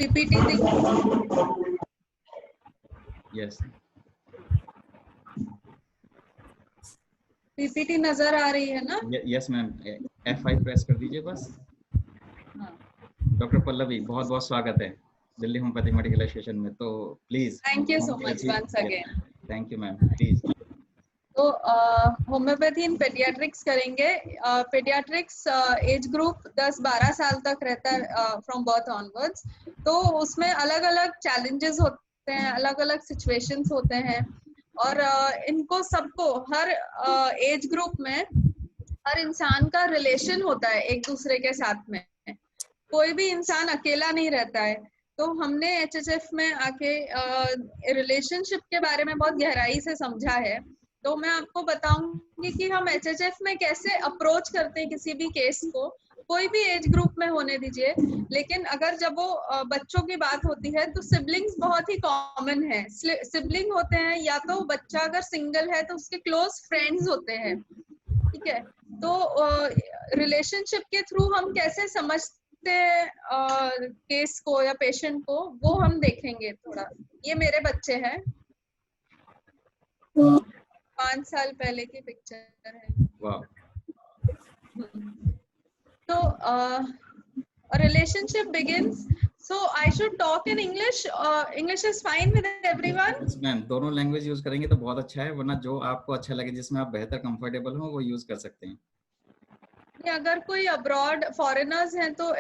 PPT yes PPT नजर आ रही है ना? यस मैम, F5 प्रेस कर दीजिए बस। डॉक्टर पल्लवी, बहुत बहुत स्वागत है दिल्ली होम्योपैथिक मेडिकल एसोसिएशन में, तो please. Thank you so much once again. Thank you ma'am, please. तो होम्योपैथी इन पेडियाट्रिक्स करेंगे। पेडियाट्रिक्स एज ग्रुप 10-12 साल तक रहता है फ्रॉम बर्थ ऑनवर्ड्स। तो उसमें अलग अलग चैलेंजेस होते हैं, अलग अलग सिचुएशंस होते हैं, और इनको सबको हर एज ग्रुप में हर इंसान का रिलेशन होता है एक दूसरे के साथ में। कोई भी इंसान अकेला नहीं रहता है। तो हमने एचएचएफ में आके रिलेशनशिप के बारे में बहुत गहराई से समझा है। तो मैं आपको बताऊंगी कि हम एचएचएफ में कैसे अप्रोच करते हैं किसी भी केस को, कोई भी एज ग्रुप में होने दीजिए। लेकिन अगर जब वो बच्चों की बात होती है तो सिबलिंग्स बहुत ही कॉमन है। सिबलिंग होते हैं, या तो बच्चा अगर सिंगल है तो उसके क्लोज फ्रेंड्स होते हैं, ठीक है। तो रिलेशनशिप के थ्रू हम कैसे समझते केस को या पेशेंट को, वो हम देखेंगे थोड़ा। ये मेरे बच्चे हैं, 5 साल पहले की पिक्चर है। वाह। तो relationship begins, so I should talk in English. English is fine with everyone? Yes, ma'am, दोनों लैंग्वेज यूज करेंगे तो बहुत अच्छा है, वरना जो आपको अच्छा लगे, जिसमें आप बेहतर कंफर्टेबल हो, वो यूज कर सकते हैं। अगर कोई अब्रॉड फॉरेनर्स हैं तो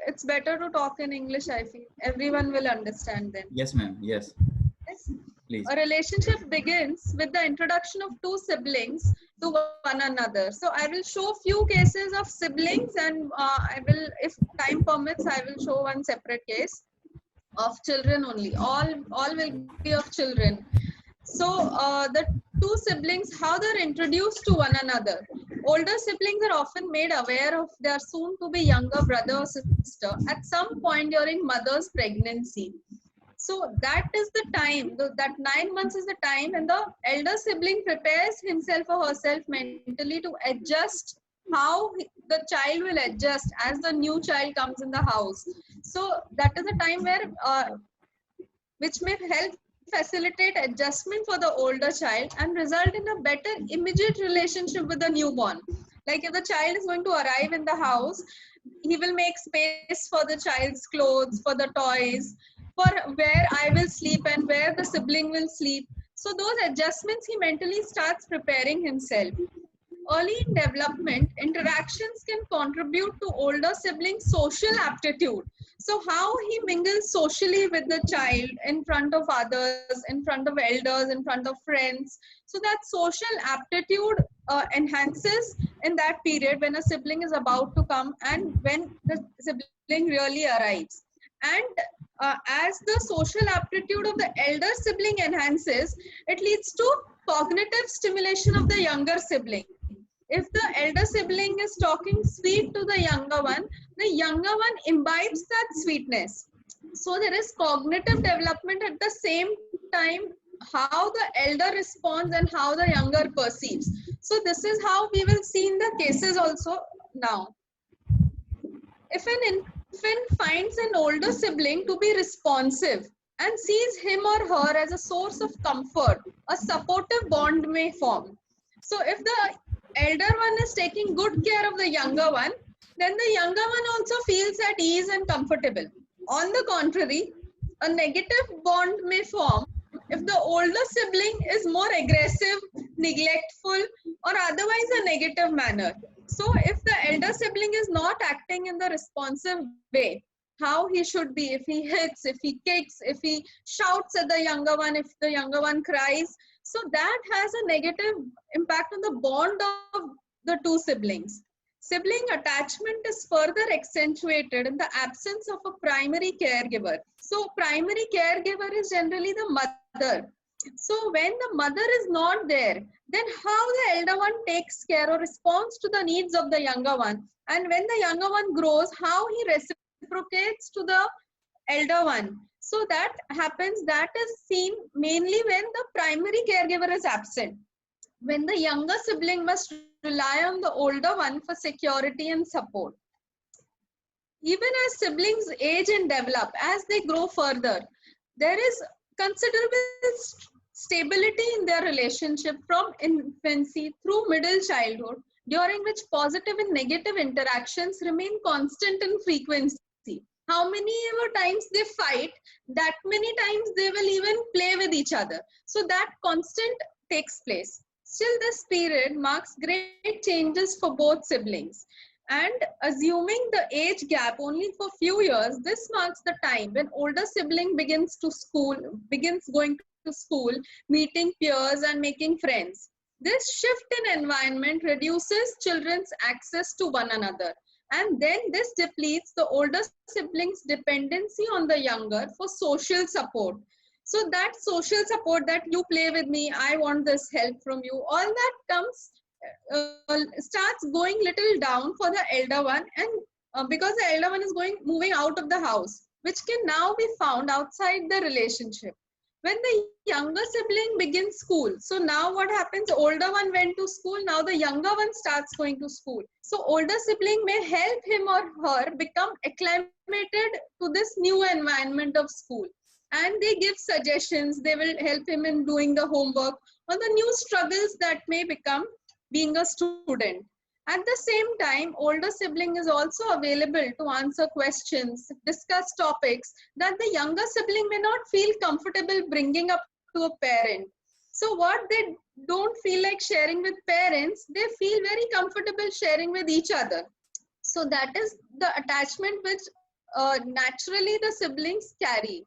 it's better to talk in English. I feel everyone will understand them. Yes ma'am, yes please. A relationship begins with the introduction of two siblings to one another. So I will show few cases of siblings, and I will, if time permits, I will show one separate case of children only. All will be of children. So the two siblings, how they're introduced to one another. Older siblings are often made aware of their soon to be younger brother or sister at some point during mother's pregnancy. So that is the time, that 9 months is the time when the elder sibling prepares himself or herself mentally to adjust how the child will adjust as the new child comes in the house. So that is the time where which may help facilitate adjustment for the older child and result in a better immediate relationship with the newborn. Like if the child is going to arrive in the house, he will make space for the child's clothes, for the toys, for where I will sleep and where the sibling will sleep. So those adjustments he mentally starts preparing himself. Early in development, interactions can contribute to older siblings' social aptitude. So how he mingles socially with the child in front of others, in front of elders, in front of friends. So that social aptitude enhances in that period when a sibling is about to come and when the sibling really arrives. And as the social aptitude of the elder sibling enhances, it leads to cognitive stimulation of the younger sibling. If the elder sibling is talking sweet to the younger one imbibes that sweetness. So there is cognitive development at the same time, how the elder responds and how the younger perceives. So this is how we will see in the cases also now. If an infant finds an older sibling to be responsive and sees him or her as a source of comfort, a supportive bond may form. So if the elder one is taking good care of the younger one, then the younger one also feels at ease and comfortable. On the contrary, a negative bond may form if the older sibling is more aggressive, neglectful, or otherwise a negative manner. So if the elder sibling is not acting in the responsive way, how he should be, if he hits, if he kicks, if he shouts at the younger one, if the younger one cries, so that has a negative impact on the bond of the two siblings. Sibling attachment is further accentuated in the absence of a primary caregiver. So primary caregiver is generally the mother. So when the mother is not there, then how the elder one takes care or responds to the needs of the younger one. And when the younger one grows, how he reciprocates to the elder one. So that happens, that is seen mainly when the primary caregiver is absent, when the younger sibling must rely on the older one for security and support. even as siblings age and develop, as they grow further, there is considerable stability in their relationship from infancy through middle childhood, during which positive and negative interactions remain constant in frequency. How many ever times they fight, that many times they will even play with each other. So that constant takes place. Still, this period marks great changes for both siblings. And assuming the age gap only for few years, this marks the time when older sibling begins going to school, meeting peers and making friends. This shift in environment reduces children's access to one another. And then this depletes the older siblings' dependency on the younger for social support. So that social support, that you play with me, I want this help from you, all that comes starts going little down for the elder one, and because the elder one is moving out of the house, which can now be found outside the relationship. When the younger sibling begins school, so now what happens, older one went to school, now the younger one starts going to school. So older sibling may help him or her become acclimated to this new environment of school, and they give suggestions, they will help him in doing the homework or the new struggles that may become being a student. At the same time, older sibling is also available to answer questions, discuss topics that the younger sibling may not feel comfortable bringing up to a parent. So what they don't feel like sharing with parents, they feel very comfortable sharing with each other. So that is the attachment which naturally the siblings carry.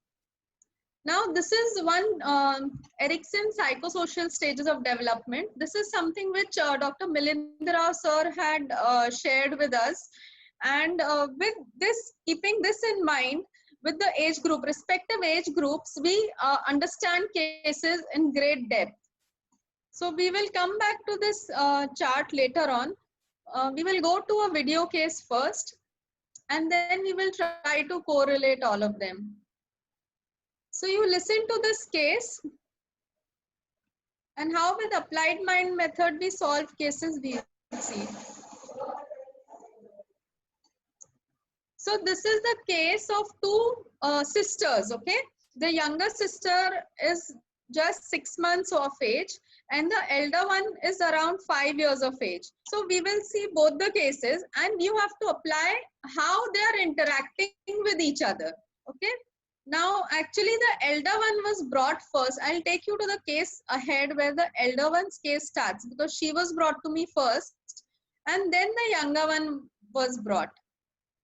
Now, this is one Erikson psychosocial stages of development. This is something which Dr. Milind Rao sir had shared with us. And with this, keeping this in mind, with the age group, respective age groups, we understand cases in great depth. So we will come back to this chart later on. We will go to a video case first, and then we will try to correlate all of them. So you listen to this case, and how with applied mind method we solve cases we see. So this is the case of two sisters, okay? The younger sister is just 6 months of age and the elder one is around 5 years of age. So we will see both the cases and you have to apply how they are interacting with each other, okay? Now, actually, the elder one was brought first. I'll take you to the case ahead where the elder one's case starts because she was brought to me first and then the younger one was brought.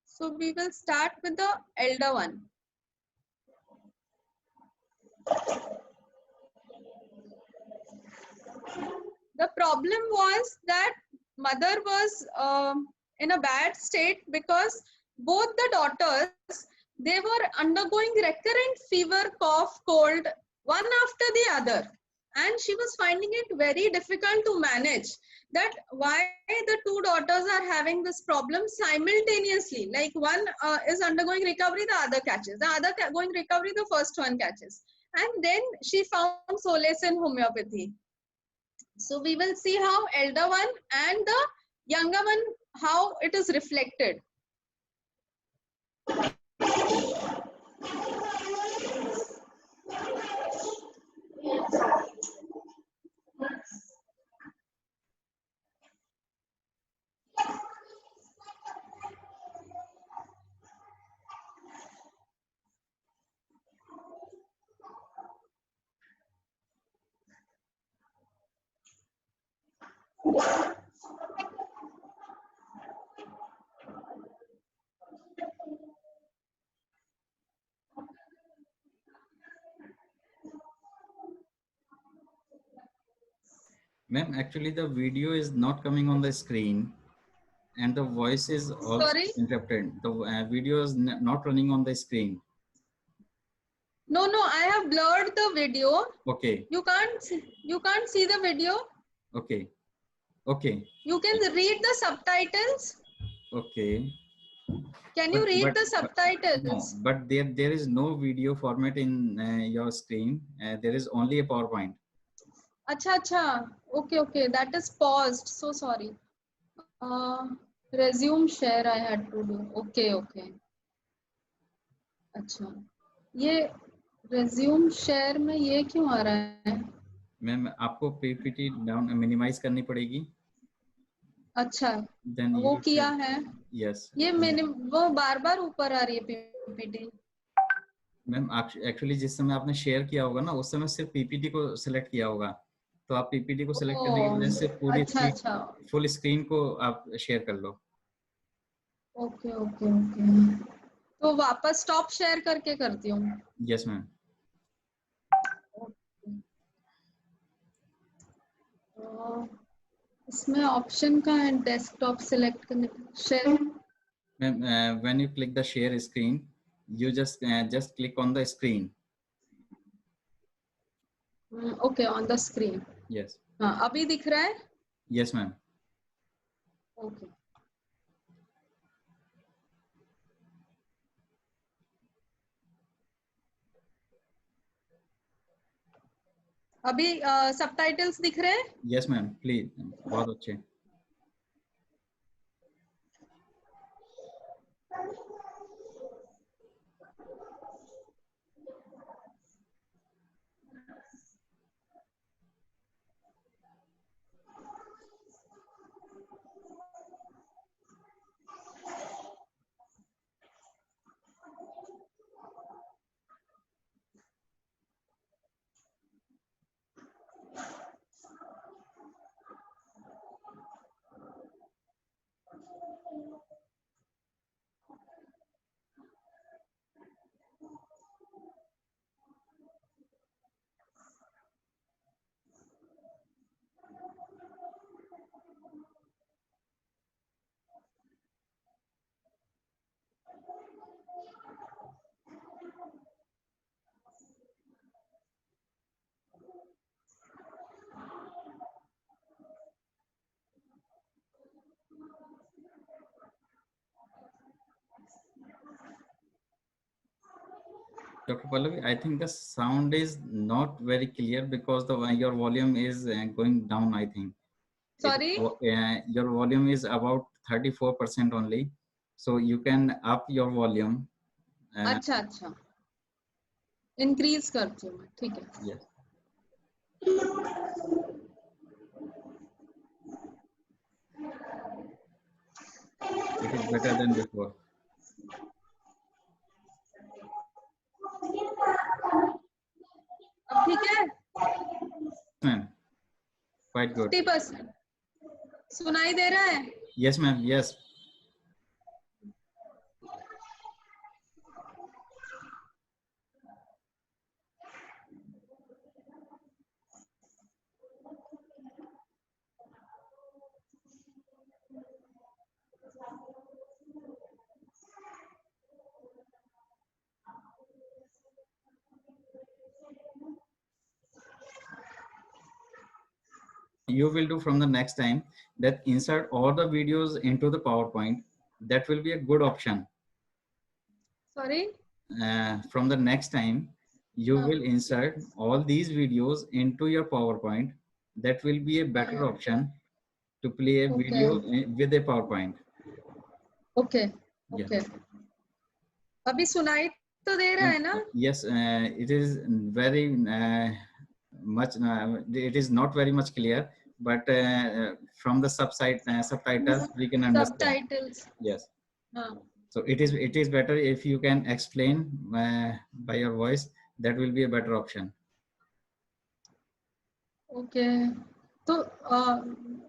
So we will start with the elder one. The problem was that mother was in a bad state because both the daughters, they were undergoing recurrent fever, cough, cold, one after the other. And she was finding it very difficult to manage that why the two daughters are having this problem simultaneously. Like one is undergoing recovery, the other catches. The other going recovery, the first one catches. And then she found solace in homeopathy. So we will see how elder one and the younger one, how it is reflected. Ma'am, actually the video is not coming on the screen and the voice is also interrupted. The video is not running on the screen. No, I have blurred the video. Okay. You can't see the video. Okay. Okay. You can read the subtitles. Okay. Can you read the subtitles? No, but there is no video format in your screen. There is only a PowerPoint. Acha. Okay. That is paused. So sorry. Resume share I had to do. Okay. अच्छा, ये resume share में ये क्यों आ रहा है? Ma'am आपको PPT down minimise करनी पड़ेगी। अच्छा, देन वो यू किया शुड, है। यस ये वो बार बार ऊपर आ रही है पीपीटी। मैम। आप एक्चुअली जिस समय आपने शेयर किया होगा ना, उस समय सिर्फ पीपीटी को सिलेक्ट किया होगा, तो आप पीपीटी को सिलेक्ट करने की वजह से ओ, पूरी अच्छा अच्छा, फुल स्क्रीन को आप शेयर कर लो। ओके ओके ओके, तो वापस स्टॉप शेयर करके करती हूँ। Yes ma'am. इसमें ऑप्शन का है डेस्कटॉप सिलेक्ट करने का, share. Ma'am when you click the share screen, you just click on the screen. Okay, on the screen. Yes. हाँ, अभी दिख रहा है। Yes ma'am. ओके, अभी सबटाइटल्स दिख रहे हैं। Yes ma'am, please. बहुत अच्छे। Dr. Pallavi, I think the sound is not very clear because your volume is going down, I think. Sorry, Your volume is about 34% only. So you can up your volume. अच्छा अच्छा, increase करती हूँ मैं, ठीक है। Yes. It is better than before. अब ठीक है। Ma'am, quite good. 50% सुनाई दे रहा है। Yes ma'am, yes. You will do from the next time that insert all the videos into the PowerPoint. That will be a good option. Sorry, From the next time, you will insert all these videos into your PowerPoint. That will be a better option to play a okay video with a PowerPoint. Okay Yeah. Okay, अभी सुनाई तो दे रहा है ना। Yes, it is very much. It is not very much clear, but from the subtitles we can understand. Subtitles, Yes. हाँ So it is better if you can explain by your voice. That will be a better option. Okay, तो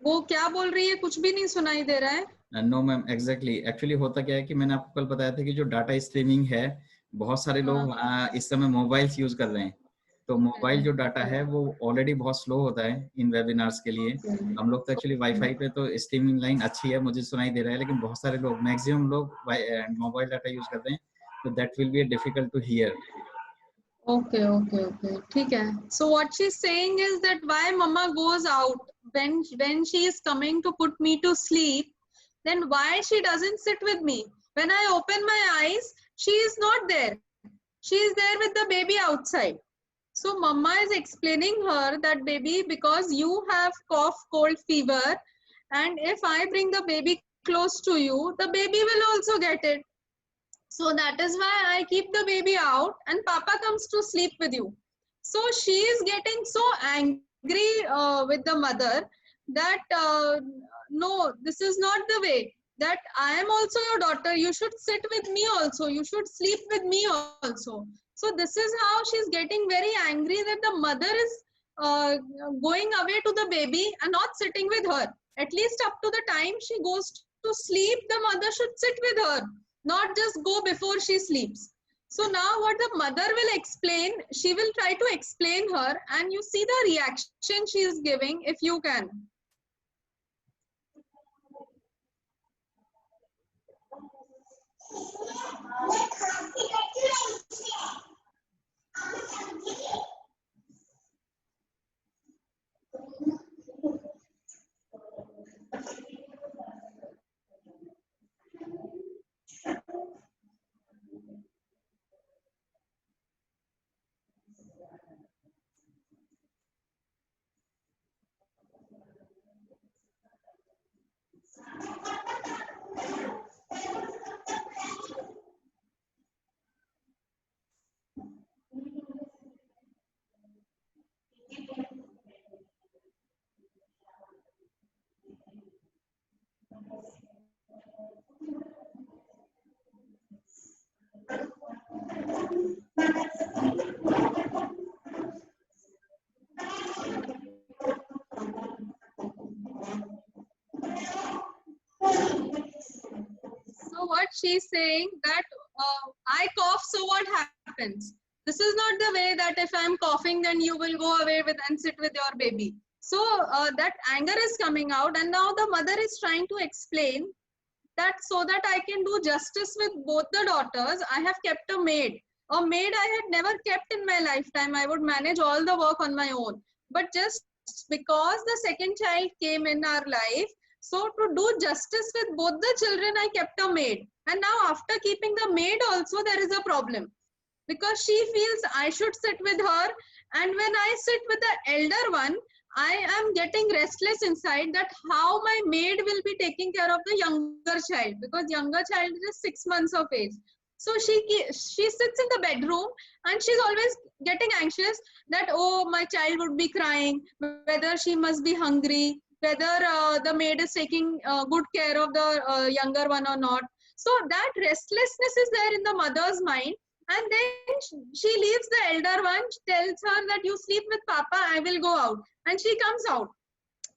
वो क्या बोल रही है, कुछ भी नहीं सुनाई दे रहा है। नो मैम, एग्जैक्टली एक्चुअली होता क्या है कि मैंने आपको कल बताया था कि जो डाटा स्ट्रीमिंग है, बहुत सारे लोग इस समय मोबाइल्स यूज कर रहे हैं। तो मोबाइल जो डाटा है वो ऑलरेडी बहुत स्लो होता है इन वेबिनार्स के लिए। हम लोग तो एक्चुअली वाईफाई पे तो स्ट्रीमिंग लाइन अच्छी है, मुझे सुनाई दे रहा है, लेकिन बहुत सारे लोग, मैक्सिमम लोग मोबाइल डाटा यूज करते हैं, तो that will be difficult to hear. Okay, okay, okay. ठीक है. So what she's saying is that why mama goes out when she is coming to put me to sleep, then why she doesn't sit with me? When I open my eyes, she is not there. She is there with the baby outside. So mama is explaining her that baby, because you have cough, cold, fever, and if I bring the baby close to you, the baby will also get it. So that is why I keep the baby out and Papa comes to sleep with you. So she is getting so angry with the mother that no, this is not the way. That I am also your daughter. You should sit with me also. You should sleep with me also. So this is how she's getting very angry that the mother is uh, going away to the baby and not sitting with her. At least up to the time she goes to sleep, the mother should sit with her, not just go before she sleeps. So now what the mother will explain, she will try to explain her, and you see the reaction she is giving if you can. So what she's saying that I cough, so what happens? This is not the way that if I'm coughing, then you will go away with and sit with your baby. So that anger is coming out, and now the mother is trying to explain that so that I can do justice with both the daughters, I have kept a maid. A maid I had never kept in my lifetime. I would manage all the work on my own. But just because the second child came in our life, so to do justice with both the children, I kept a maid. And now after keeping the maid also, there is a problem. Because she feels I should sit with her. And when I sit with the elder one, I am getting restless inside that how my maid will be taking care of the younger child, because younger child is 6 months of age. So she sits in the bedroom and she's always getting anxious that oh, my child would be crying, whether she must be hungry, whether the maid is taking good care of the younger one or not. So that restlessness is there in the mother's mind, and then she leaves the elder one, tells her that you sleep with Papa, I will go out. And she comes out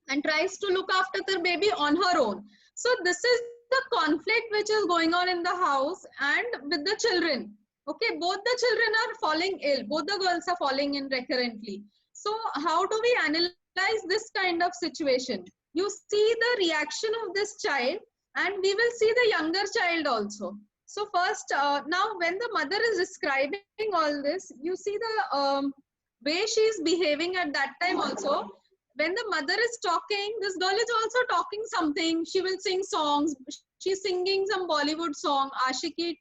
and tries to look after the baby on her own. So this is the conflict which is going on in the house and with the children. Okay, both the children are falling ill. Both the girls are falling in recurrently. So how do we analyze this kind of situation? You see the reaction of this child, and we will see the younger child also. So first, now when the mother is describing all this, you see the way she is behaving at that time also. When the mother is talking, this girl is also talking something. She will sing songs. She's singing some Bollywood song, Ashiki,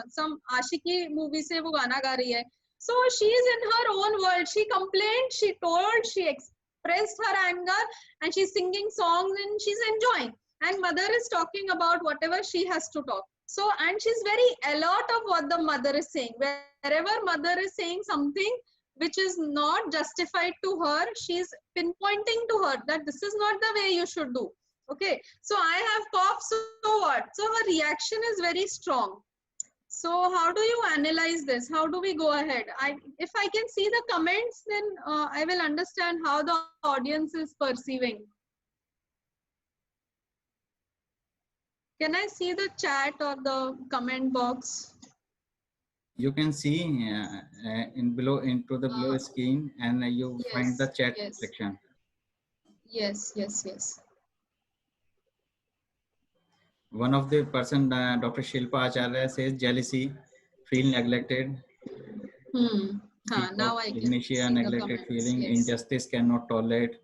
some Ashiki movie se wo gana ga rahi hai. So she is in her own world. She complained, she told, she expressed her anger, and she's singing songs and she's enjoying. And mother is talking about whatever she has to talk. So, and she's very alert of what the mother is saying. Wherever mother is saying something which is not justified to her, she's pinpointing to her that this is not the way you should do. Okay, so I have cough, so what? So her reaction is very strong. So how do you analyze this? How do we go ahead? If I can see the comments, then I will understand how the audience is perceiving. Can I see the chat or the comment box? You can see in below into the below screen, and you find the chat section. Yes, yes, yes. One of the person, Dr. Shilpa Acharya, says jealousy, feel neglected. Now I can Ignitia, see neglected the feeling, yes. injustice cannot tolerate.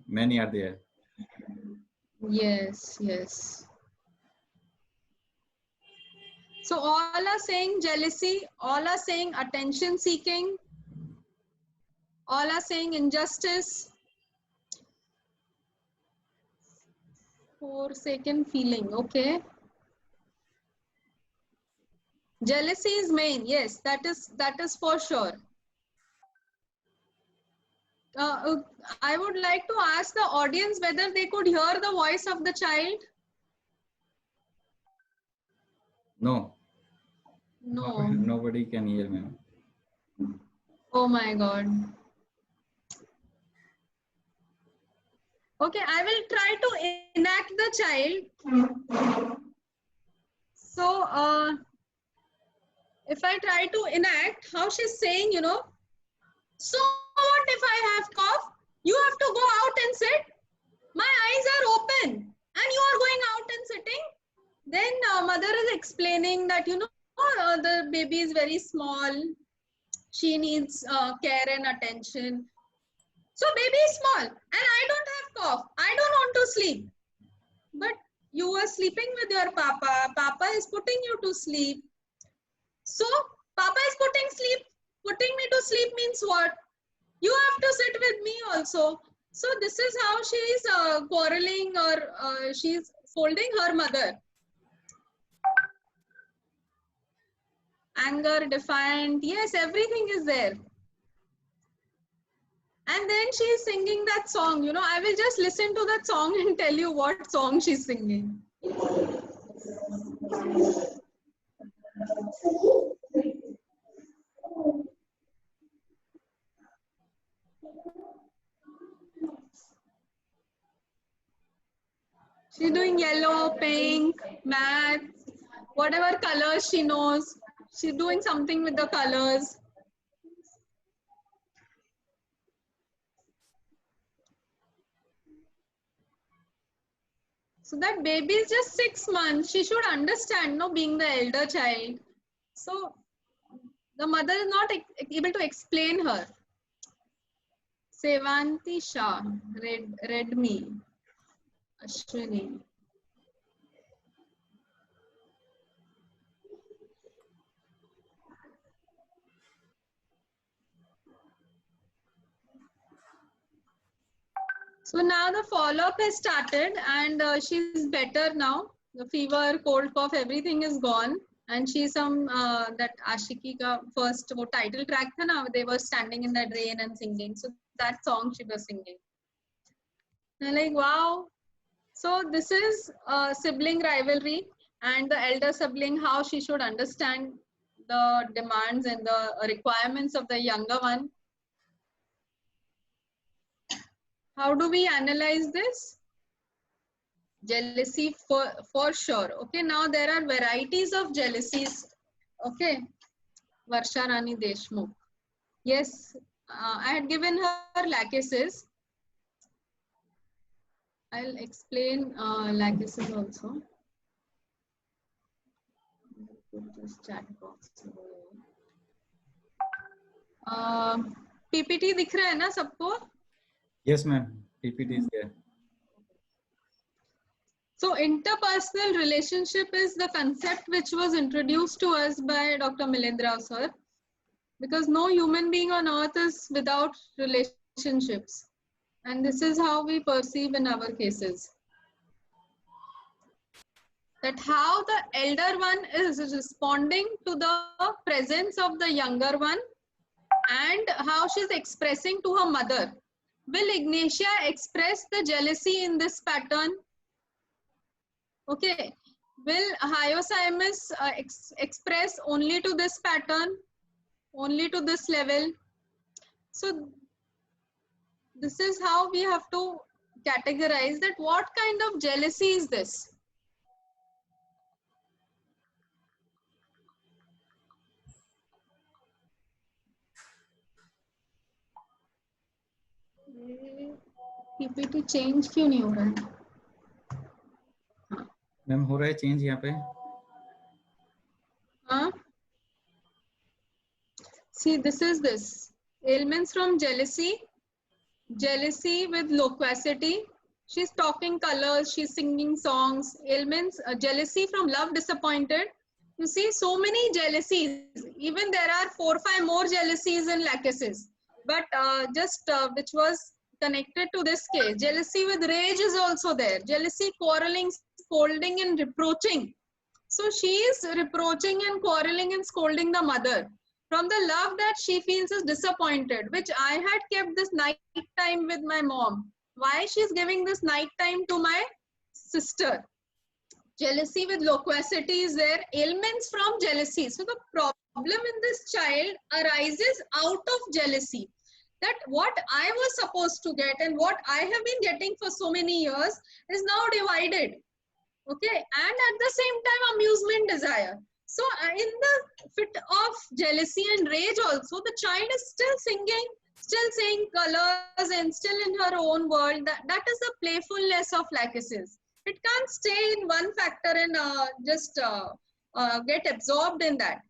Many are there. Yes, yes. So all are saying jealousy, all are saying attention seeking, all are saying injustice, forsaken feeling. Okay. Jealousy is main. Yes, that is for sure. I would like to ask the audience whether they could hear the voice of the child. No. No. Nobody can hear me. Oh my God. Okay, I will try to enact the child. So, if I try to enact how she's saying, you know, so what if I have cough? You have to go out and sit. My eyes are open and you are going out and sitting. Then mother is explaining that, you know, the baby is very small. She needs care and attention. So baby is small and I don't have cough. I don't want to sleep. But you are sleeping with your papa. Papa is putting you to sleep. So papa is putting me to sleep means what? You have to sit with me also. So this is how she is quarreling, or she's scolding her mother. Anger, defiant, yes, everything is there. And then she is singing that song. You know, I will just listen to that song and tell you what song she's singing. She's doing yellow, pink, math, whatever colors she knows. She's doing something with the colors. So that baby is just 6 months. She should understand, no, being the elder child. So the mother is not able to explain her. Sevanti Shah, read me. Ashwini. So now the follow-up has started and she's better now. The fever, cold, cough, everything is gone. And she's that Ashiki ka first wo title track tha na, they were standing in that rain and singing. So that song she was singing. And like, wow. So this is sibling rivalry and the elder sibling, how she should understand the demands and the requirements of the younger one. How do we analyze this? Jealousy for sure. Okay, now there are varieties of jealousies. Okay, Varsha Rani Deshmukh. Yes, I had given her lachesis. I'll explain lachesis also. Just chat box. PPT दिख रहा है ना सबको? Yes, ma'am. PPT is there. So interpersonal relationship is the concept which was introduced to us by Dr. Milendra Rao sir, because no human being on earth is without relationships, and this is how we perceive in our cases. That how the elder one is responding to the presence of the younger one and how she's expressing to her mother. Will Ignatia express the jealousy in this pattern? Okay. Will Hyoscyamus express only to this pattern, only to this level? So this is how we have to categorize that what kind of jealousy is this? PPT change क्यों नहीं हो रहा है? Ma'am हो रहा है change यहाँ पे? हाँ. See, this is this. Ailments from jealousy. Jealousy with loquacity. She's talking colors, she's singing songs. Ailments, jealousy from love, disappointed. You see, so many jealousies. Even there are 4 or 5 more jealousies in lachesis. But which was connected to this case. Jealousy with rage is also there. Jealousy, quarreling, scolding and reproaching. So she is reproaching and quarreling and scolding the mother from the love that she feels is disappointed, which I had kept this night time with my mom. Why she's giving this night time to my sister? Jealousy with loquacity is there, ailments from jealousy. So the problem in this child arises out of jealousy. That what I was supposed to get and what I have been getting for so many years is now divided. Okay, and at the same time amusement desire. So in the fit of jealousy and rage also, the child is still singing, still saying colors and still in her own world. That is the playfulness of Lachesis. It can't stay in one factor and just get absorbed in that.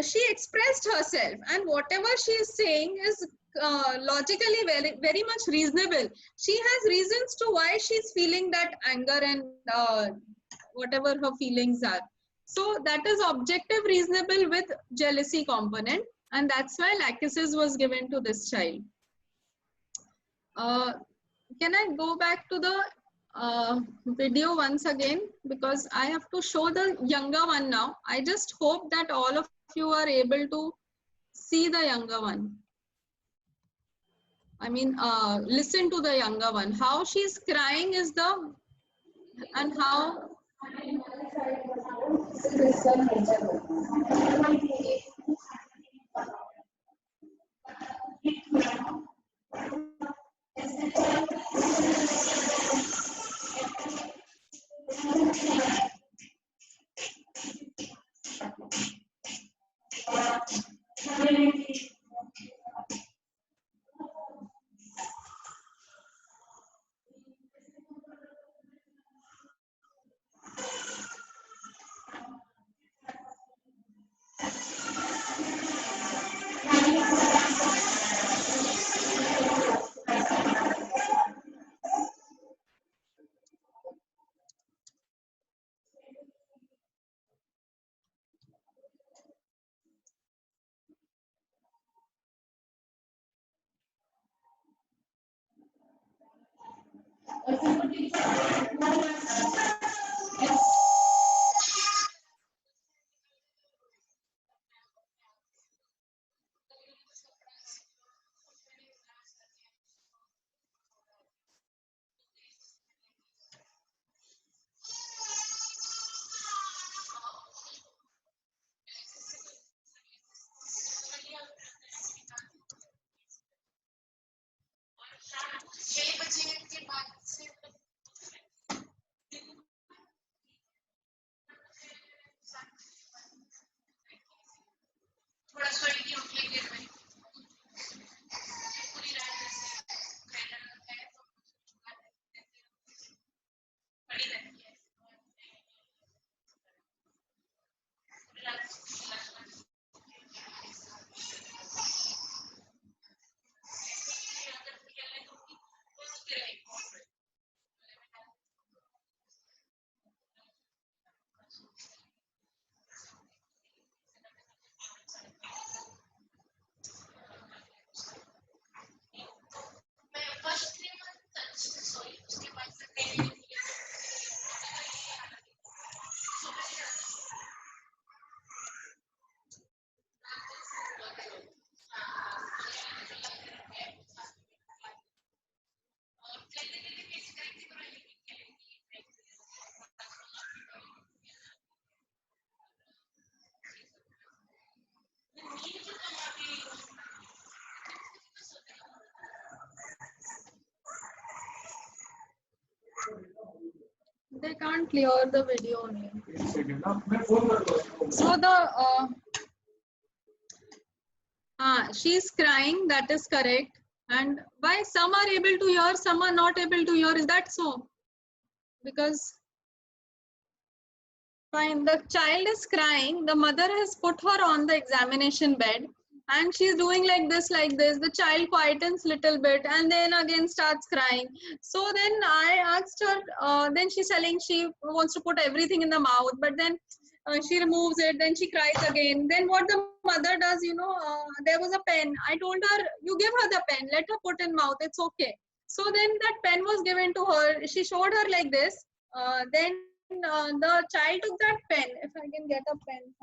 She expressed herself, and whatever she is saying is logically very much reasonable. She has reasons to why she's feeling that anger and whatever her feelings are. So that is objective reasonable with jealousy component, and that's why Lachesis was given to this child. Can I go back to the video once again, because I have to show the younger one now. I just hope that all of you are able to see the younger one. I mean, listen to the younger one. How she's crying is the, and how. They can't clear the video only. So the she's crying, that is correct. And why some are able to hear, some are not able to hear, is that so? Because fine, the child is crying, the mother has put her on the examination bed and she's doing like this, the child quietens little bit and then again starts crying. So then I asked her, then she's telling she wants to put everything in the mouth, but then she removes it, then she cries again. Then what the mother does, there was a pen. I told her, you give her the pen, let her put in mouth, it's okay. So then that pen was given to her. She showed her like this. Then the child took that pen. If I can get a pen.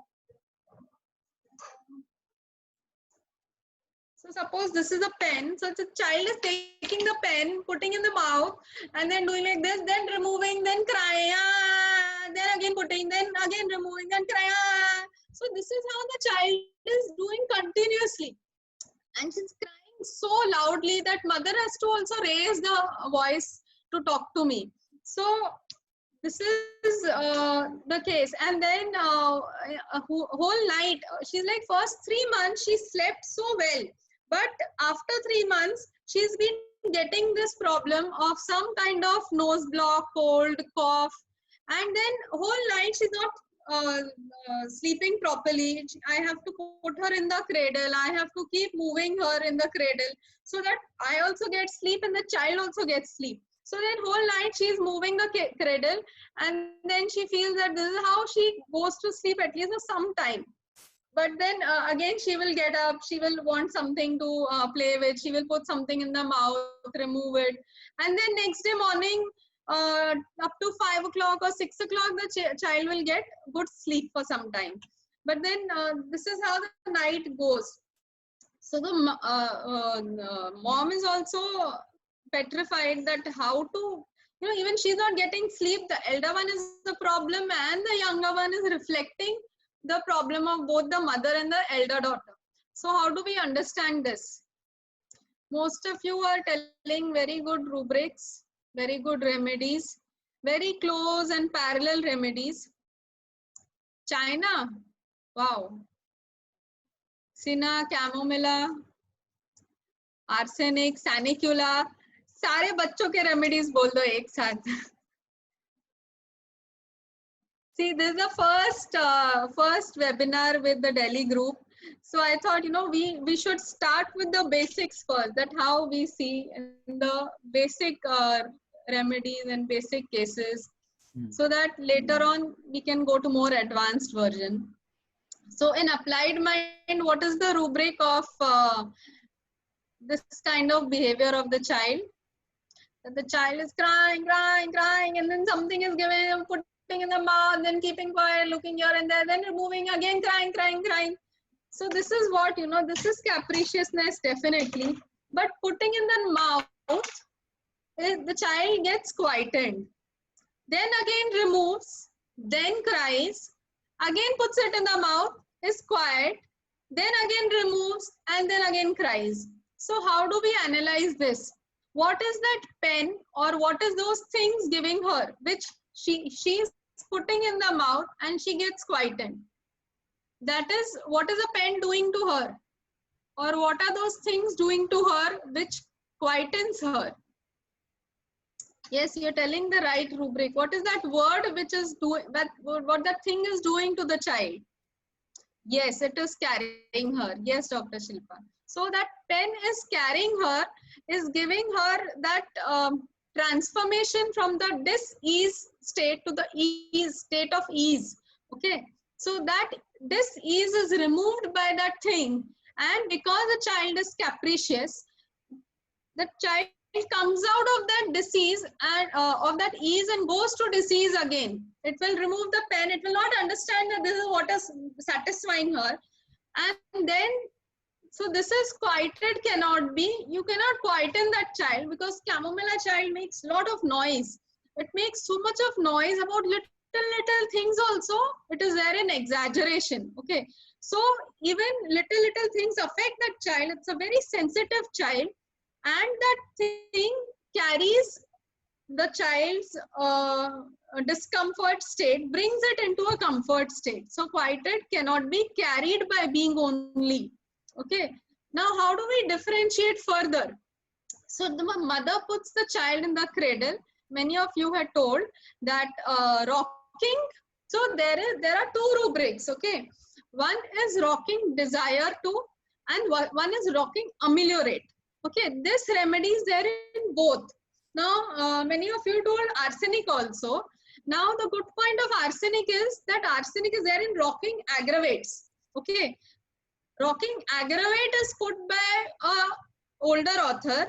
So suppose this is a pen. So the child is taking the pen, putting in the mouth, and then doing like this, then removing, then crying, then again putting, then again removing, then crying. So this is how the child is doing continuously. And she's crying so loudly that mother has to also raise the voice to talk to me. So this is the case. And then a whole night, she's like first 3 months she slept so well, but after 3 months she's been getting this problem of some kind of nose block, cold, cough, and then whole night she's not sleeping properly. I have to put her in the cradle. I have to keep moving her in the cradle so that I also get sleep and the child also gets sleep. So then whole night she's moving the cradle, and then she feels that this is how she goes to sleep at least for some time. But then again she will get up, she will want something to play with, she will put something in the mouth, remove it, and then next day morning up to 5 o'clock or 6 o'clock the child will get good sleep for some time. But then this is how the night goes. So the mom is also petrified that how to, even she's not getting sleep. The elder one is the problem and the younger one is reflecting the problem of both the mother and the elder daughter. So how do we understand this? Most of you are telling very good rubrics, very good remedies, very close and parallel remedies. China, wow. Cinna, chamomilla, arsenic, sanicula, सारे बच्चों के remedies बोल दो एक साथ. See, this is the first webinar with the Delhi group. So I thought, we should start with the basics first, that how we see in the basic remedies and basic cases, so that later on we can go to more advanced version. So in applied mind, what is the rubric of this kind of behavior of the child? That the child is crying, and then something is given, putting in the mouth, then keeping quiet, looking here and there, then removing, again crying. So this is what, this is capriciousness definitely. But putting in the mouth, the child gets quietened. Then again removes, then cries, again puts it in the mouth, is quiet, then again removes, and then again cries. So how do we analyze this? What is that pen or what is those things giving her, which she's putting in the mouth and she gets quietened? That is, what is a pen doing to her? Or what are those things doing to her which quietens her? Yes, you're telling the right rubric. What is that word which is doing, what that thing is doing to the child? Yes, it is carrying her. Yes, Dr. Shilpa. So that pen is carrying her, is giving her that transformation from the dis-ease state to the ease, state of ease. Okay. So that dis-ease is removed by that thing. And because the child is capricious, the child comes out of that disease and of that ease and goes to disease again. It will remove the pen. It will not understand that this is what is satisfying her. And then, so this is quieted cannot be. You cannot quieten that child because chamomilla child makes a lot of noise. It makes so much of noise about little things also. It is there in exaggeration. Okay. So even little things affect that child. It's a very sensitive child. And that thing carries the child's discomfort state, brings it into a comfort state. So quieted cannot be carried by being only. Okay. Now, how do we differentiate further? So the mother puts the child in the cradle. Many of you had told that rocking. So there are two rubrics. Okay. One is rocking desire to, and one is rocking ameliorate. Okay, this remedy is there in both. Now, many of you told arsenic also. Now, the good point of arsenic is that arsenic is there in rocking aggravates. Okay, rocking aggravate is put by a older author,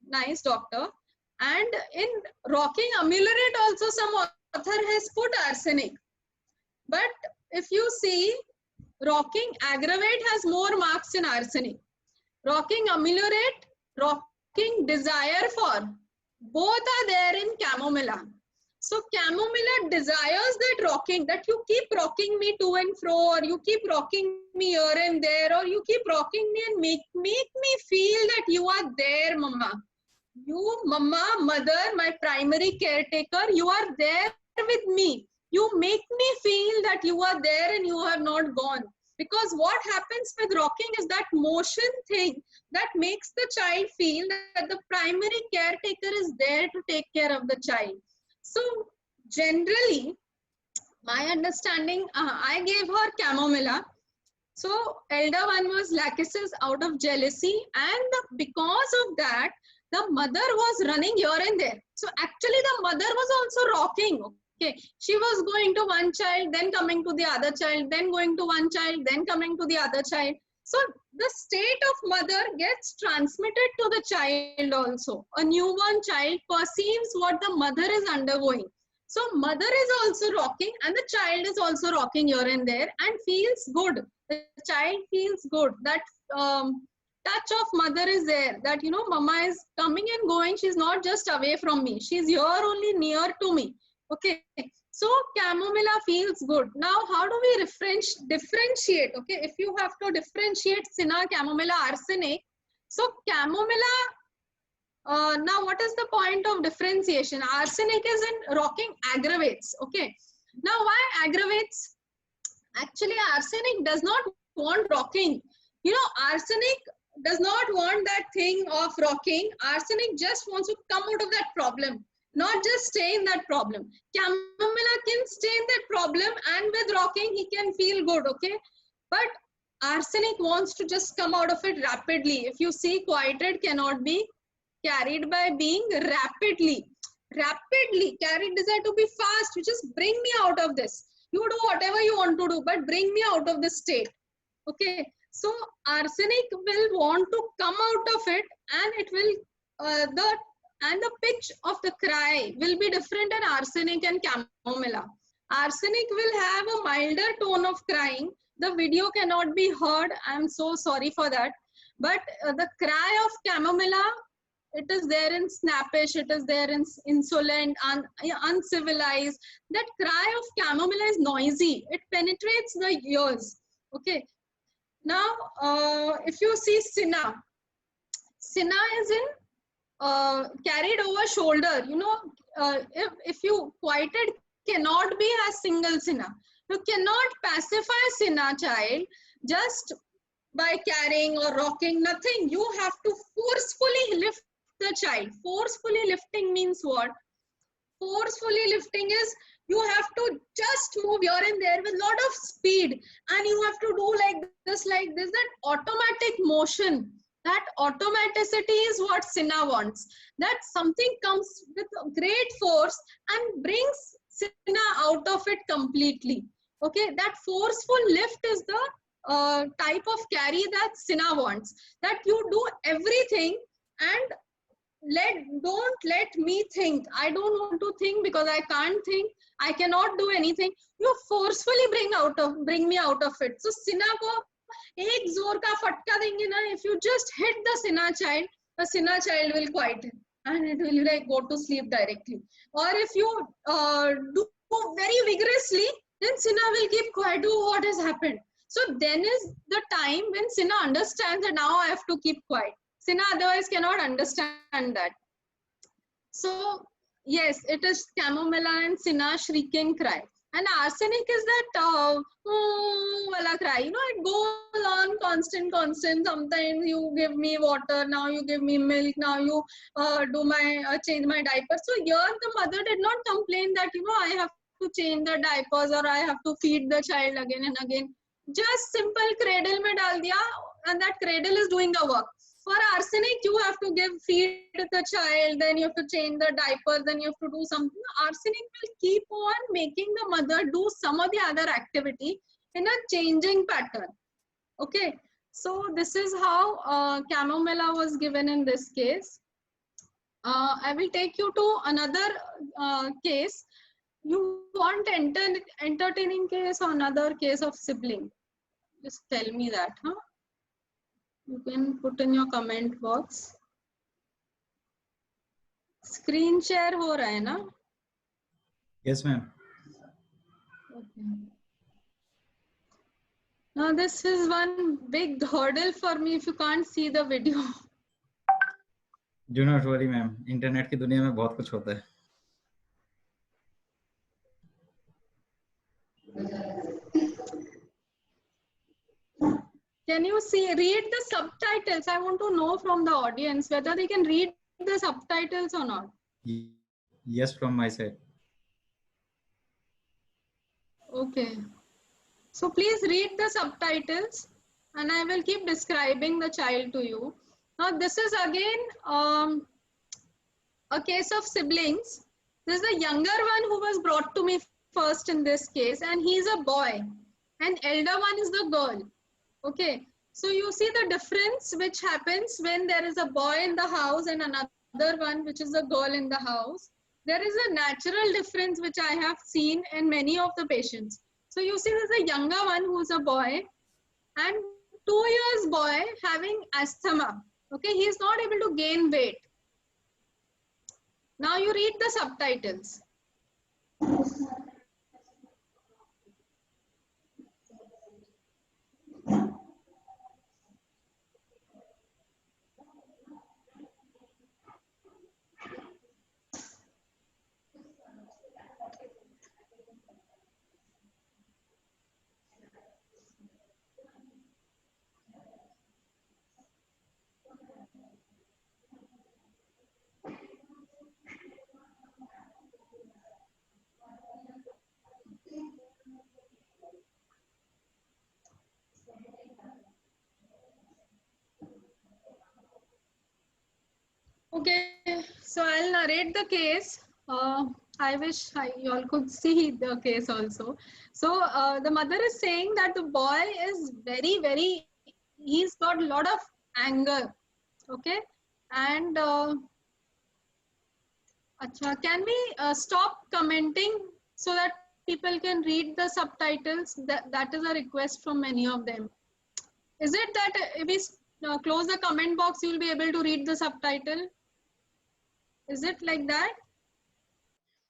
nice doctor. And in rocking ameliorate also some author has put arsenic. But if you see, rocking aggravate has more marks in arsenic. Rocking ameliorate, rocking desire for, both are there in chamomilla. So chamomilla desires that rocking, that you keep rocking me to and fro, or you keep rocking me here and there, or you keep rocking me and make me feel that you are there, mama. You, mama, mother, my primary caretaker, you are there with me. You make me feel that you are there and you are not gone. Because what happens with rocking is that motion thing that makes the child feel that the primary caretaker is there to take care of the child. So generally, my understanding, I gave her chamomilla. So elder one was lachesis out of jealousy, and because of that, the mother was running here and there. So actually the mother was also rocking. Okay, she was going to one child, then coming to the other child, then going to one child, then coming to the other child. So the state of mother gets transmitted to the child also. A newborn child perceives what the mother is undergoing. So mother is also rocking and the child is also rocking here and there and feels good. The child feels good. That touch of mother is there, that, you know, mama is coming and going. She's not just away from me. She's here only near to me. Okay. So chamomilla feels good. Now, how do we differentiate? Okay. If you have to differentiate cinna, chamomilla, arsenic. So chamomilla, now what is the point of differentiation? Arsenic is in rocking aggravates. Okay. Now why aggravates? Actually, arsenic does not want rocking. You know, arsenic does not want that thing of rocking. Arsenic just wants to come out of that problem, not just stay in that problem. Chamomilla can stay in that problem, and with rocking, he can feel good, okay? But arsenic wants to just come out of it rapidly. If you see, quieted cannot be carried by being rapidly. Rapidly, carried desire to be fast, you just bring me out of this. You do whatever you want to do, but bring me out of this state. Okay, so arsenic will want to come out of it, and it will the pitch of the cry will be different in arsenic and chamomilla. Arsenic will have a milder tone of crying. The video cannot be heard. I'm so sorry for that. But the cry of chamomilla, it is there in snappish, it is there in insolent, uncivilized. That cry of chamomilla is noisy. It penetrates the ears. Okay. Now, if you see cinna, cinna is in carried over shoulder. You know, if you quieted cannot be as single cinna. You cannot pacify cinna child just by carrying or rocking, nothing. You have to forcefully lift the child. Forcefully lifting means what? Forcefully lifting is you have to just move here and there with a lot of speed, and you have to do like this, that automatic motion. That automaticity is what cinna wants. That something comes with great force and brings cinna out of it completely. Okay, that forceful lift is the type of carry that cinna wants. That you do everything and don't let me think. I don't want to think because I can't think. I cannot do anything. You forcefully bring me out of it. So cinna ko ek zor ka fatka denge na. If you just hit the cinna child will quieten and it will like go to sleep directly. Or if you do very vigorously, then cinna will keep quiet. Oh, what has happened? So then is the time when cinna understands that now I have to keep quiet. Cinna otherwise cannot understand that. So yes, it is chamomilla and cinna shrieking cry. And arsenic is that wala cry. You know, it goes on constant. Sometimes you give me water, now you give me milk, now you change my diaper. So here the mother did not complain that, you know, I have to change the diapers or I have to feed the child again and again. Just simple cradle mein dal diya, and that cradle is doing the work. For arsenic, you have to feed the child, then you have to change the diapers, then you have to do something. Arsenic will keep on making the mother do some of the other activity in a changing pattern. Okay, so this is how chamomilla was given in this case. I will take you to another case. You want entertaining case or another case of sibling? Just tell me that, huh? You can put in your comment box. Screen share हो रहा है ना? Yes, ma'am. Okay. Now this is one big hurdle for me if you can't see the video. Do not worry, ma'am. Internet की दुनिया में बहुत कुछ होता है. Can you read the subtitles? I want to know from the audience whether they can read the subtitles or not. Yes, from my side. Okay. So please read the subtitles and I will keep describing the child to you. Now this is again a case of siblings. This is the younger one who was brought to me first in this case, and he's a boy, and elder one is the girl. Okay, so you see the difference which happens when there is a boy in the house and another one which is a girl in the house. There is a natural difference which I have seen in many of the patients. So you see there's a younger one who's a boy and 2 years boy having asthma. Okay, he is not able to gain weight. Now you read the subtitles. Okay, so I'll narrate the case. I wish you all could see the case also. So the mother is saying that the boy is very, he's got a lot of anger. Okay, and can we stop commenting so that people can read the subtitles? That is a request from many of them. Is it that if we close the comment box, you'll be able to read the subtitle? Is it like that?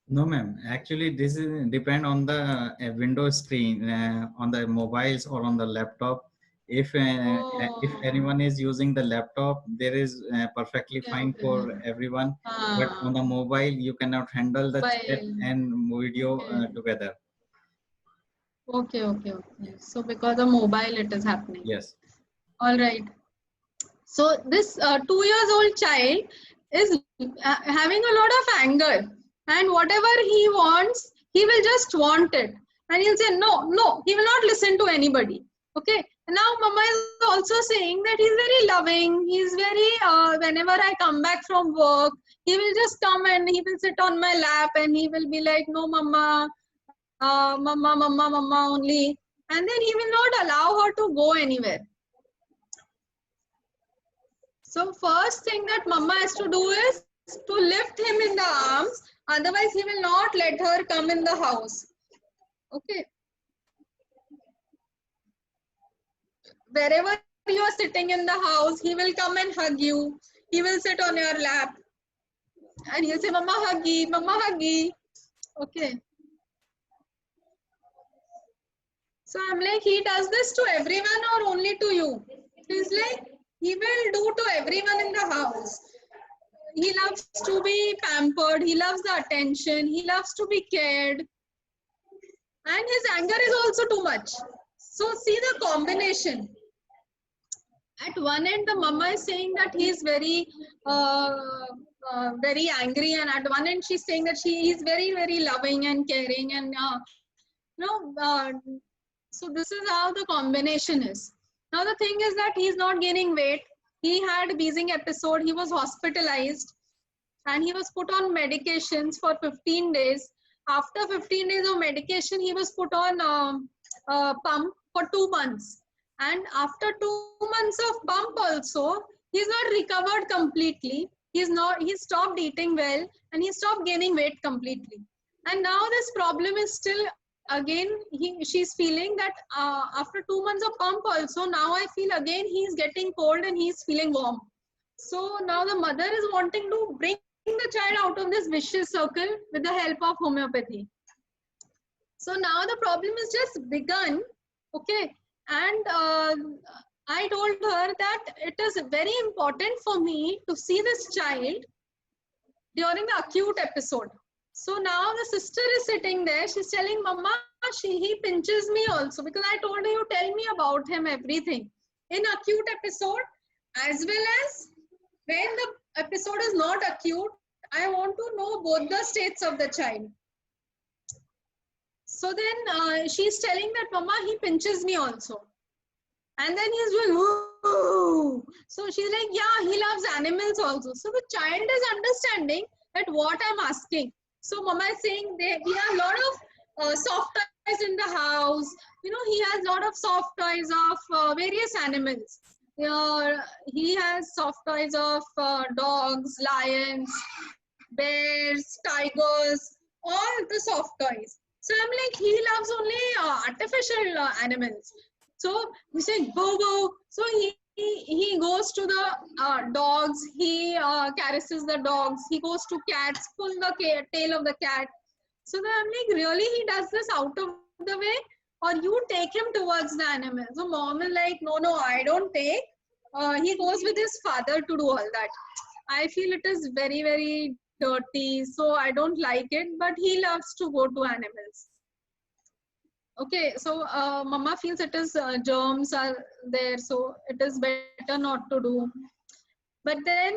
No, ma'am. Actually, this is depend on the window screen on the mobiles or on the laptop. If anyone is using the laptop, there is perfectly fine for everyone. But on the mobile, you cannot handle the chat and video together. Okay. So because of mobile, it is happening. Yes. All right. So this 2 years old child is having a lot of anger, and whatever he wants, he will just want it, and he'll say no. He will not listen to anybody. Okay. Now mama is also saying that he's very loving. He's very whenever I come back from work, he will just come and he will sit on my lap and he will be like, no mama, mama only, and then he will not allow her to go anywhere. So first thing that mama has to do is to lift him in the arms, otherwise he will not let her come in the house. Okay. Wherever you are sitting in the house, he will come and hug you. He will sit on your lap and he'll say, mama huggy. Okay. So I'm like, he does this to everyone or only to you? He's like, he will do to everyone in the house. He loves to be pampered. He loves the attention. He loves to be cared. And his anger is also too much. So see the combination. At one end, the mama is saying that he is very angry. And at one end, she's saying that she is very loving and caring. And, so this is how the combination is. Now the thing is that he's not gaining weight. He had a wheezing episode. He was hospitalized and he was put on medications for 15 days. After 15 days of medication, he was put on a pump for 2 months. And after 2 months of pump also, he's not recovered completely. He stopped eating well, and he stopped gaining weight completely. And now this problem is still again, she's feeling that after 2 months of pump also, now I feel again he's getting cold and he's feeling warm. So now the mother is wanting to bring the child out of this vicious circle with the help of homeopathy. So now the problem is just begun, okay? And I told her that it is very important for me to see this child during the acute episode. So now the sister is sitting there. She's telling Mama, he pinches me also, because I told her, you tell me about him everything. In acute episode, as well as when the episode is not acute, I want to know both the states of the child. So then she's telling that, Mama, he pinches me also. And then he's doing, ooh. So she's like, yeah, he loves animals also. So the child is understanding that what I'm asking. So Mama is saying, we have a lot of soft toys in the house. You know, he has a lot of soft toys of various animals. He has soft toys of dogs, lions, bears, tigers, all the soft toys. So I'm like, he loves only artificial animals. So we say, go, go. So he goes to the dogs. He caresses the dogs. He goes to cats, pull the tail of the cat. So then I'm like, really, he does this out of the way? Or you take him towards the animal? So mom is like, no, I don't take. He goes with his father to do all that. I feel it is very, very dirty. So I don't like it. But he loves to go to animals. Okay, so Mama feels it is germs are there, so it is better not to do. But then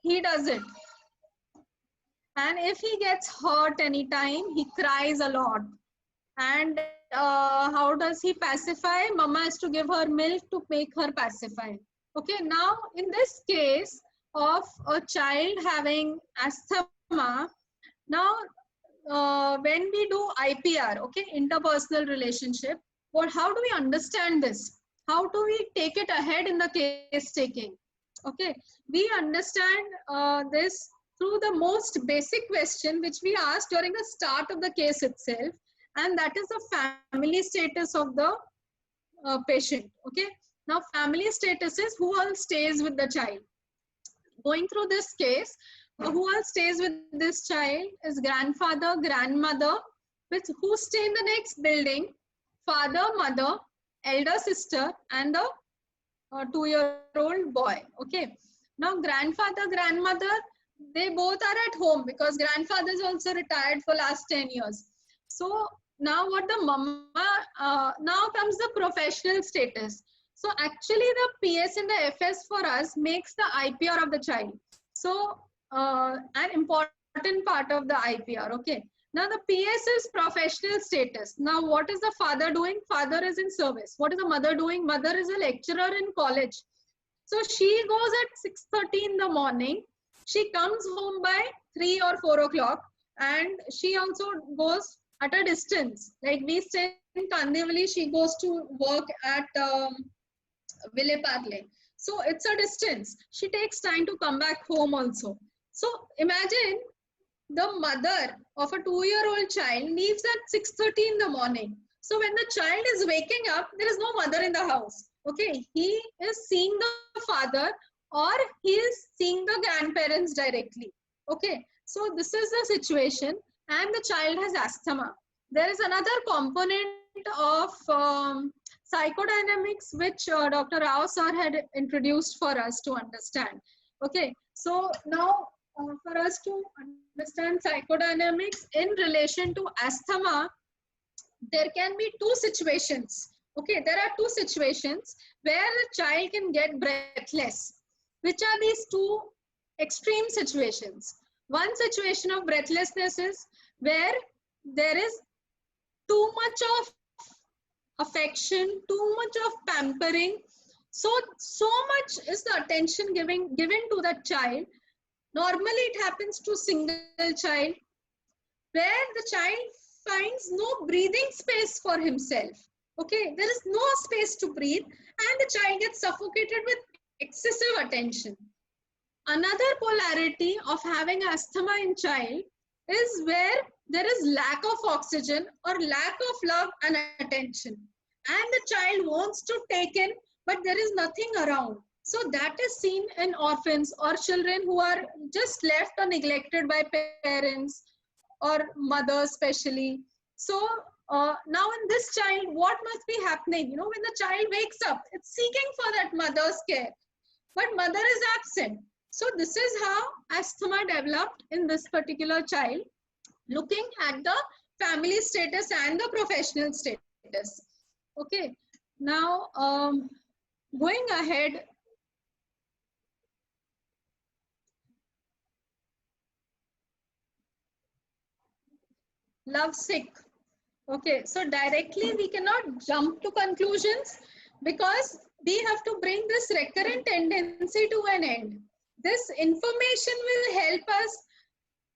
he does it. And if he gets hurt anytime, he cries a lot. And how does he pacify? Mama has to give her milk to make her pacify. Okay, now in this case of a child having asthma, now when we do IPR, okay, interpersonal relationship, how do we understand this? How do we take it ahead in the case taking? Okay, we understand this through the most basic question which we asked during the start of the case itself, and that is the family status of the patient. Okay, now family status is who all stays with the child. Going through this case, who all stays with this child is grandfather, grandmother, who stay in the next building, father, mother, elder sister, and the 2-year-old boy. Okay. Now grandfather, grandmother, they both are at home because grandfather is also retired for last 10 years. So now what the mama, now comes the professional status. So actually the PS and the FS for us makes the IPR of the child. So an important part of the IPR. Okay. Now the PS is professional status. Now what is the father doing? Father is in service. What is the mother doing? Mother is a lecturer in college. So she goes at 6:30 in the morning. She comes home by 3 or 4 o'clock, and she also goes at a distance. Like we stay in Kandivali, she goes to work at Ville Parle. So it's a distance. She takes time to come back home also. So imagine the mother of a 2-year-old child leaves at 6:30 in the morning. So when the child is waking up, there is no mother in the house. Okay, he is seeing the father or he is seeing the grandparents directly. Okay, so this is the situation, and the child has asthma. There is another component of psychodynamics which Dr. Rao sir had introduced for us to understand. Okay, so now for us to understand psychodynamics in relation to asthma, there can be two situations. Okay, there are two situations where the child can get breathless. Which are these two extreme situations? One situation of breathlessness is where there is too much of affection, too much of pampering. So much is the attention given to the child. Normally it happens to single child, where the child finds no breathing space for himself. Okay, there is no space to breathe, and the child gets suffocated with excessive attention. another polarity of having asthma in child is where there is lack of oxygen or lack of love and attention, and the child wants to take in, but there is nothing around. So that is seen in orphans or children who are just left or neglected by parents or mothers especially. So now in this child, what must be happening? You know, when the child wakes up, it's seeking for that mother's care, but mother is absent. So this is how asthma developed in this particular child, looking at the family status and the professional status. Okay, now going ahead, lovesick. Okay, so directly we cannot jump to conclusions because we have to bring this recurrent tendency to an end. This information will help us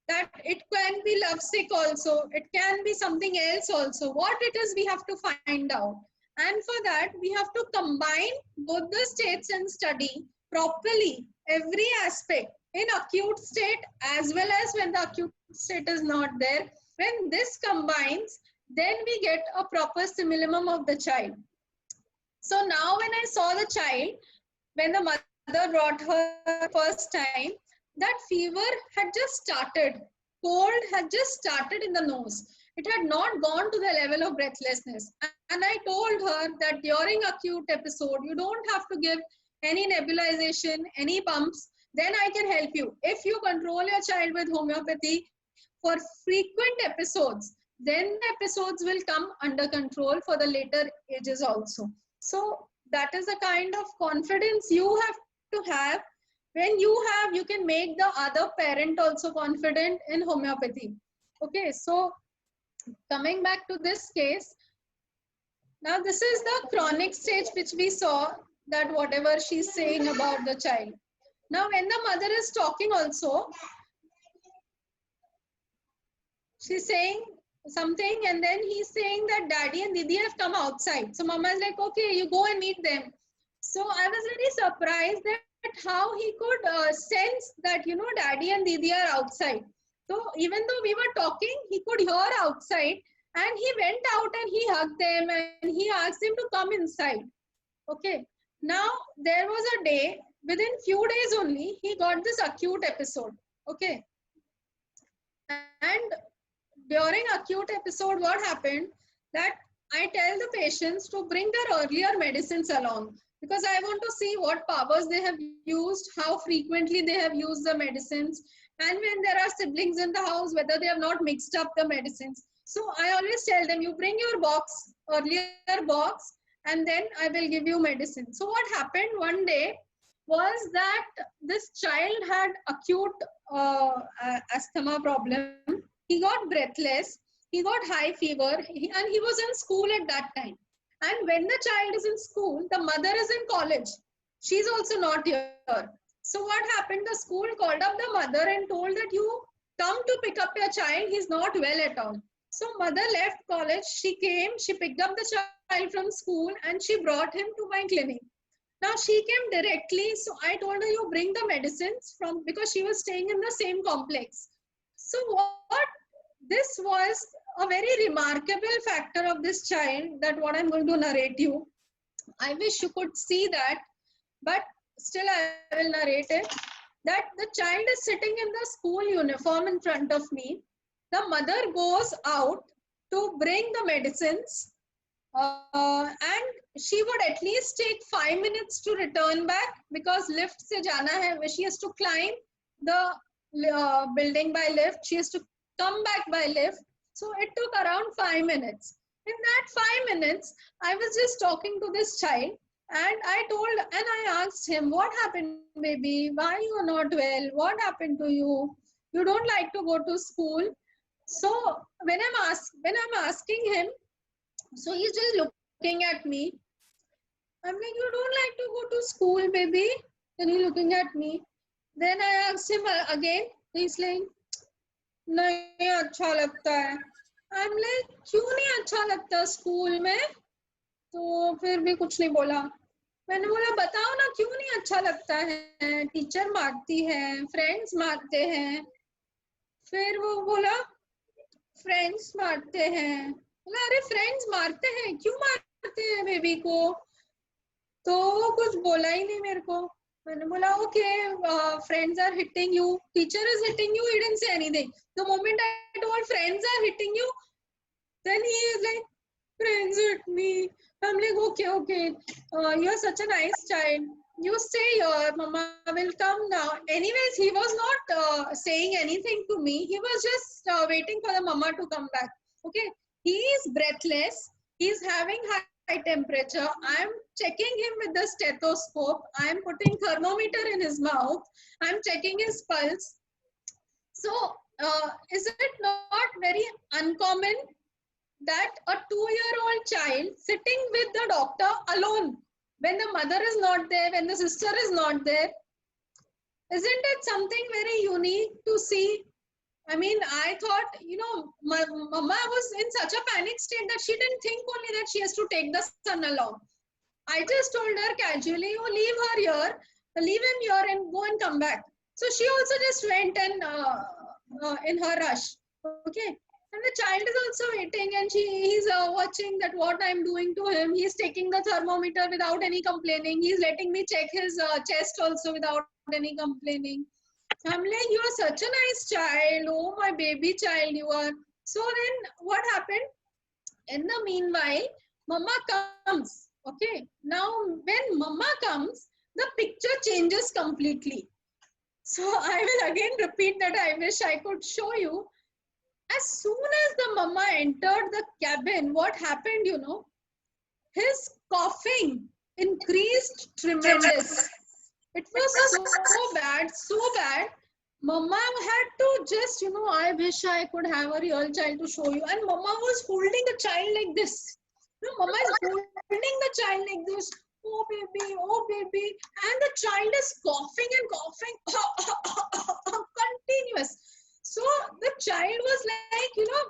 that it can be lovesick also, it can be something else also. What it is, we have to find out. And for that, we have to combine both the states and study properly every aspect in acute state as well as when the acute state is not there. When this combines, then we get a proper simulacrum of the child. So now when I saw the child, when the mother brought her first time, that fever had just started. Cold had just started in the nose. It had not gone to the level of breathlessness. And I told her that during acute episode, you don't have to give any nebulization, any pumps. Then I can help you. If you control your child with homeopathy for frequent episodes, then the episodes will come under control for the later ages also. So that is the kind of confidence you have to have. When you can make the other parent also confident in homeopathy. Okay, so coming back to this case, now this is the chronic stage which we saw, that whatever she's saying about the child. Now when the mother is talking also, she's saying something and then he's saying that daddy and didi have come outside. So mama is like, okay, you go and meet them. So I was very surprised that how he could sense that, you know, daddy and didi are outside. So even though we were talking, he could hear outside, and he went out and he hugged them and he asked them to come inside. Okay. Now there was a day, within few days only, he got this acute episode. Okay. And during acute episode, what happened, that I tell the patients to bring their earlier medicines along, because I want to see what powers they have used, how frequently they have used the medicines, and when there are siblings in the house, whether they have not mixed up the medicines. So I always tell them, you bring your box, earlier box, and then I will give you medicine. So what happened one day was that this child had acute asthma problem. He got breathless, he got high fever, and he was in school at that time. And when the child is in school, the mother is in college. She's also not here. So what happened? The school called up the mother and told that you come to pick up your child. He's not well at all. So mother left college. She came, she picked up the child from school and she brought him to my clinic. Now she came directly. So I told her, you bring the medicines from, because she was staying in the same complex. So what this was a very remarkable factor of this child, that what I'm going to narrate you. I wish you could see that, but still I will narrate it. That the child is sitting in the school uniform in front of me. The mother goes out to bring the medicines, and she would at least take 5 minutes to return back, because lift se jana hai, she has to climb the building by lift. She has to come back by lift. So it took around 5 minutes. In that 5 minutes, I was just talking to this child, and I asked him, what happened, baby? Why you are not well? What happened to you? You don't like to go to school. So when I'm asking him, so he's just looking at me. I'm like, you don't like to go to school, baby? And he's looking at me. Then I asked him again. He's like, नहीं अच्छा लगता है. I'm like, क्यों नहीं अच्छा लगता school में? तो फिर भी कुछ नहीं बोला. मैंने बोला बताओ ना क्यों नहीं अच्छा लगता है, टीचर मारती है, फ्रेंड्स मारते हैं। फिर वो बोला फ्रेंड्स मारते हैं। बोला अरे फ्रेंड्स मारते हैं, क्यों मारते हैं बेबी को? तो वो कुछ बोला ही नहीं मेरे को। मैंने बोला okay, friends are hitting you, teacher is hitting you, he didn't say anything. The moment I told friends are hitting you, then he is like friends hit me. I'm like okay, okay, you're such a nice child, you stay here, mama will come now. Anyways, he was not saying anything to me, he was just waiting for the mama to come back. Okay, he is breathless, he's having high temperature, I'm checking him with the stethoscope, I'm putting thermometer in his mouth, I'm checking his pulse. So is it not very uncommon that a 2-year-old child sitting with the doctor alone when the mother is not there, when the sister is not there, isn't it something very unique to see? I mean, I thought, you know, my mama was in such a panic state that she didn't think only that she has to take the son along. I just told her casually, oh, leave her here, leave him here and go and come back. So she also just went and in her rush. Okay. And the child is also waiting and he's watching that what I'm doing to him. He's taking the thermometer without any complaining. He's letting me check his chest also without any complaining. I'm like, you are such a nice child. Oh, my baby child you are. So then what happened? In the meanwhile, mama comes. Okay. Now when mama comes, the picture changes completely. So I will again repeat that. I wish I could show you. As soon as the mama entered the cabin, what happened, you know? His coughing increased tremendous. It was so bad, so bad. Mama had to just, you know, I wish I could have a real child to show you. And mama was holding the child like this. You know, mama is holding the child like this. Oh baby, oh baby. And the child is coughing and coughing continuous. So the child was like, you know,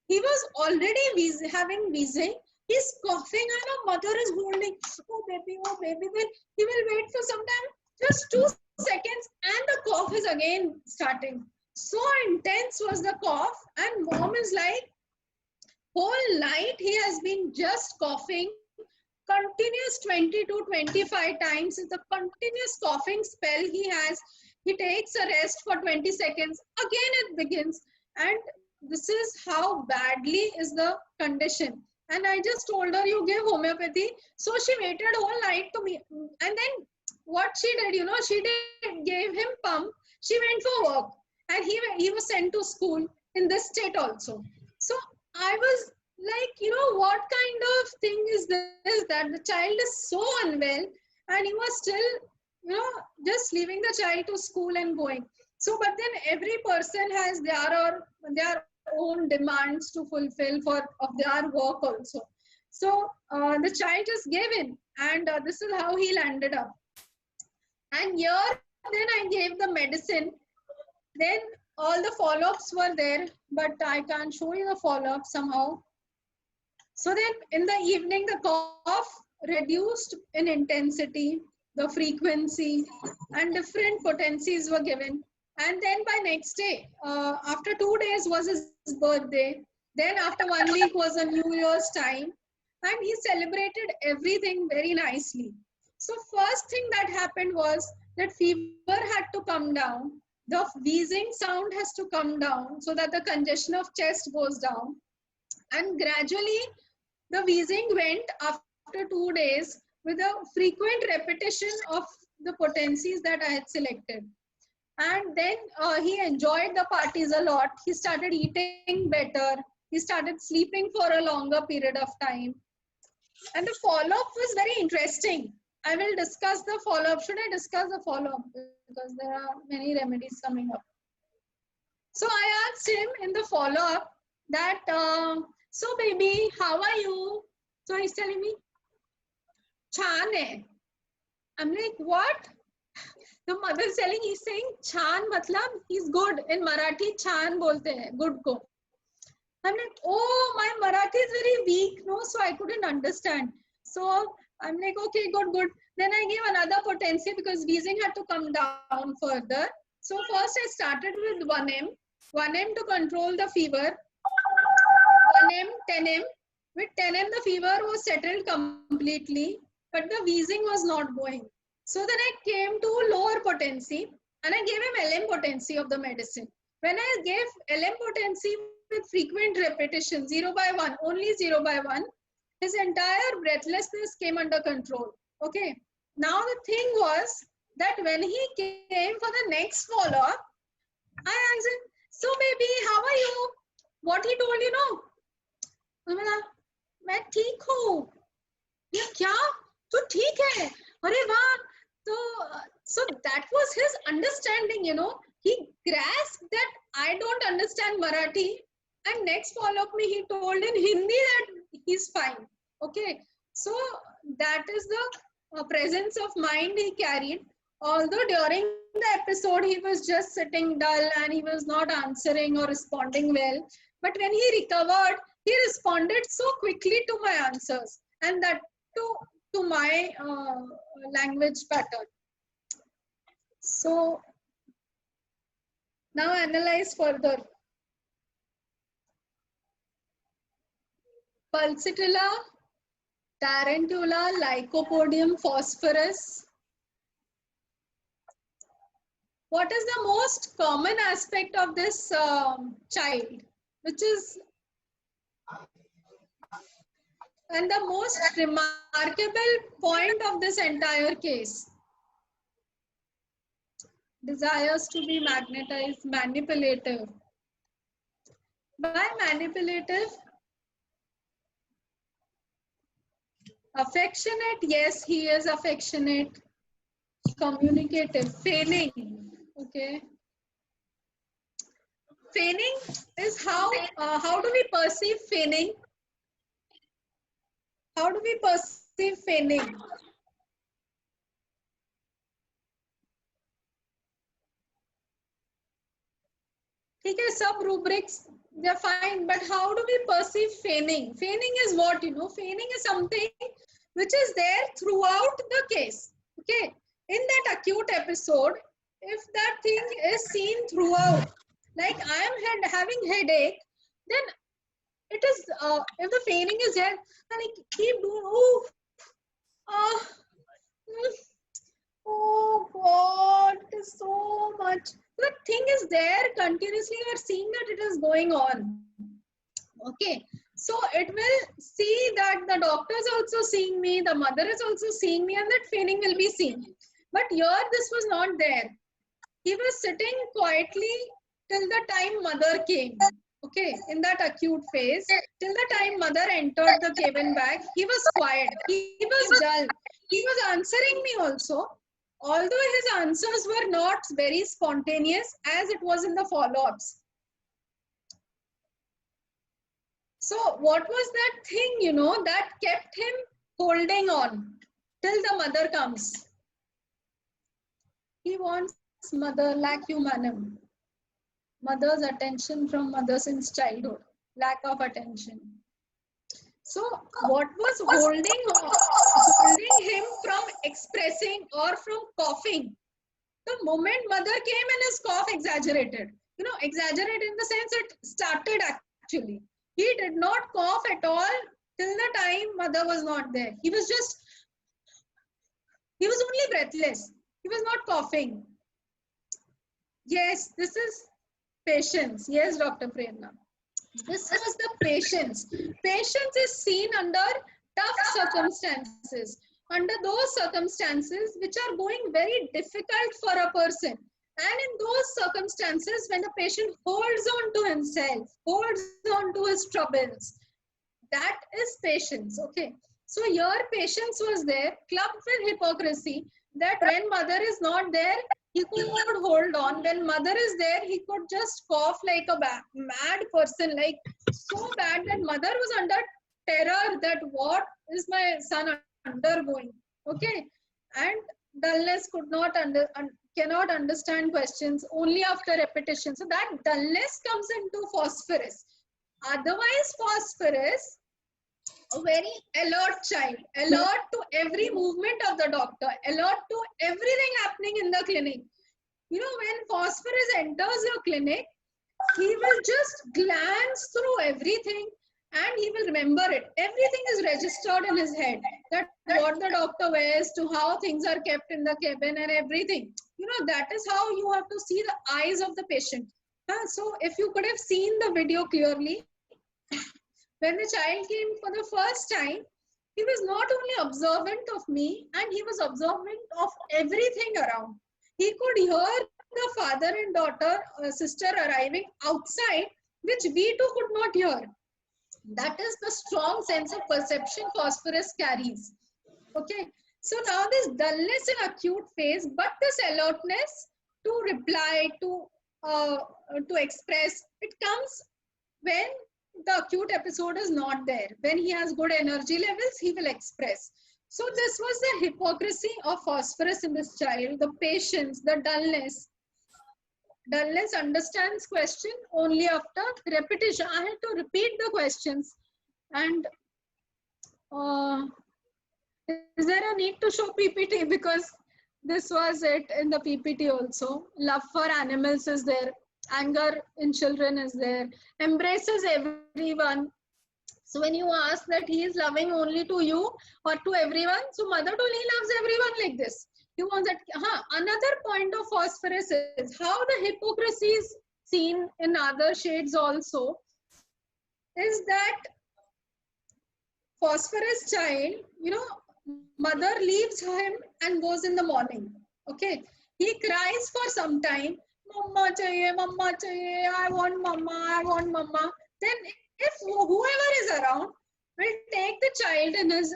he was already having wheezing. He's coughing and a mother is holding, oh baby, then he will wait for some time, just 2 seconds and the cough is again starting. So intense was the cough and mom is like, whole night he has been just coughing, continuous 20 to 25 times. It's a continuous coughing spell he has. He takes a rest for 20 seconds, again it begins, and this is how badly is the condition. And I just told her, you give homeopathy. So she waited whole night to me. And then what she did, you know, she gave him pump. She went for work and he was sent to school in this state also. So I was like, you know, what kind of thing is this, that the child is so unwell and he was still, you know, just leaving the child to school and going. So, but then every person has their own demands to fulfill of their work also. So the child just gave in, and this is how he landed up. And here then I gave the medicine. Then all the follow-ups were there, but I can't show you the follow-up somehow. So then in the evening, the cough reduced in intensity, the frequency, and different potencies were given. And then by next day, after 2 days was his birthday. Then after 1 week was a New Year's time. And he celebrated everything very nicely. So first thing that happened was that fever had to come down. The wheezing sound has to come down so that the congestion of chest goes down. And gradually, the wheezing went after 2 days with a frequent repetition of the potencies that I had selected. And then he enjoyed the parties a lot. He started eating better. He started sleeping for a longer period of time. And the follow-up was very interesting. I will discuss the follow-up. Should I discuss the follow-up? Because there are many remedies coming up. So I asked him in the follow-up that, so baby, how are you? So he's telling me, Chan hai. I'm like, what? The mother is telling, he's saying, Chan matlab, he's good. In Marathi, Chan bolte hai, good ko. I'm like, oh, my Marathi is very weak, no? So I couldn't understand. So I'm like, okay, good, good. Then I gave another potency because wheezing had to come down further. So first I started with 1M, 1M to control the fever, 1M, 10M. With 10M, the fever was settled completely, but the wheezing was not going. So then I came to lower potency and I gave him LM potency of the medicine. When I gave LM potency with frequent repetition, 0 by 1, only 0 by 1, his entire breathlessness came under control. Okay. Now the thing was that when he came for the next follow-up, I asked him, so baby, how are you? What he told, you know? मैं ठीक हूँ. ये क्या? तू ठीक है? अरे वाह! So that was his understanding, you know. He grasped that I don't understand Marathi, and next follow-up me he told in Hindi that he's fine. Okay, so that is the presence of mind he carried. Although during the episode he was just sitting dull and he was not answering or responding well, but when he recovered, he responded so quickly to my answers, and that to my language pattern. So now analyze further. Pulsatilla, tarantula, Lycopodium, phosphorus. What is the most common aspect of this child, which is, and the most remarkable point of this entire case? Desires to be magnetized, manipulative. By manipulative, affectionate, yes, he is affectionate. Communicative, feigning, okay. Feigning is how do we perceive feigning? How do we perceive feigning? Okay, sub rubrics, they're fine, but how do we perceive feigning? Feigning is what, you know? Feigning is something which is there throughout the case. Okay, in that acute episode, if that thing is seen throughout, like I am having headache, then it is, if the feigning is there, then I keep doing, oh God, it is so much. The thing is there continuously, you are seeing that it is going on. Okay, so it will see that the doctor is also seeing me, the mother is also seeing me, and that feigning will be seen. But here this was not there. He was sitting quietly till the time mother came. Okay, in that acute phase, till the time mother entered the cabin bag, he was quiet. He was dull. He was answering me also, although his answers were not very spontaneous as it was in the follow-ups. So what was that thing, you know, that kept him holding on till the mother comes? He wants mother, lac humanum. Mother's attention from mother since childhood. Lack of attention. So what was holding him from expressing or from coughing? The moment mother came and his cough exaggerated. You know, exaggerated in the sense it started actually. He did not cough at all till the time mother was not there. He was only breathless. He was not coughing. Yes, this is patience. Yes, Dr. Prerna. This was the patience. Patience is seen under tough circumstances. Under those circumstances which are going very difficult for a person. And in those circumstances, when the patient holds on to himself, holds on to his troubles, that is patience. Okay. So your patience was there, clubbed with hypocrisy, that when mother is not there, he could hold on. When mother is there, he could just cough like a mad person, like so bad that mother was under terror that what is my son undergoing. Okay. And dullness cannot understand questions only after repetition. So that dullness comes into phosphorus. Otherwise, phosphorus a very alert child, alert to every movement of the doctor, alert to everything happening in the clinic. You know, when Phosphorus enters your clinic, he will just glance through everything and he will remember it. Everything is registered in his head, that what the doctor wears, to how things are kept in the cabin and everything. You know, that is how you have to see the eyes of the patient. So if you could have seen the video clearly, when the child came for the first time, he was not only observant of me, and he was observant of everything around. He could hear the father and daughter, sister arriving outside, which we two could not hear. That is the strong sense of perception Phosphorus carries. Okay. So now this dullness in acute phase, but this alertness to reply, to express, it comes when the acute episode is not there. When he has good energy levels, he will express. So this was the hypocrisy of Phosphorus in this child, the patience, the dullness. Dullness understands question only after repetition. I had to repeat the questions. And is there a need to show PPT? Because this was it in the PPT also. Love for animals is there. Anger in children is there. Embraces everyone. So when you ask that he is loving only to you or to everyone, so Mother Dolly loves everyone like this. You want that. Another point of Phosphorus is how the hypocrisy is seen in other shades also, is that Phosphorus child, you know, mother leaves him and goes in the morning. Okay. He cries for some time. Mama chahiye, I want mama. Then if whoever is around will take the child in his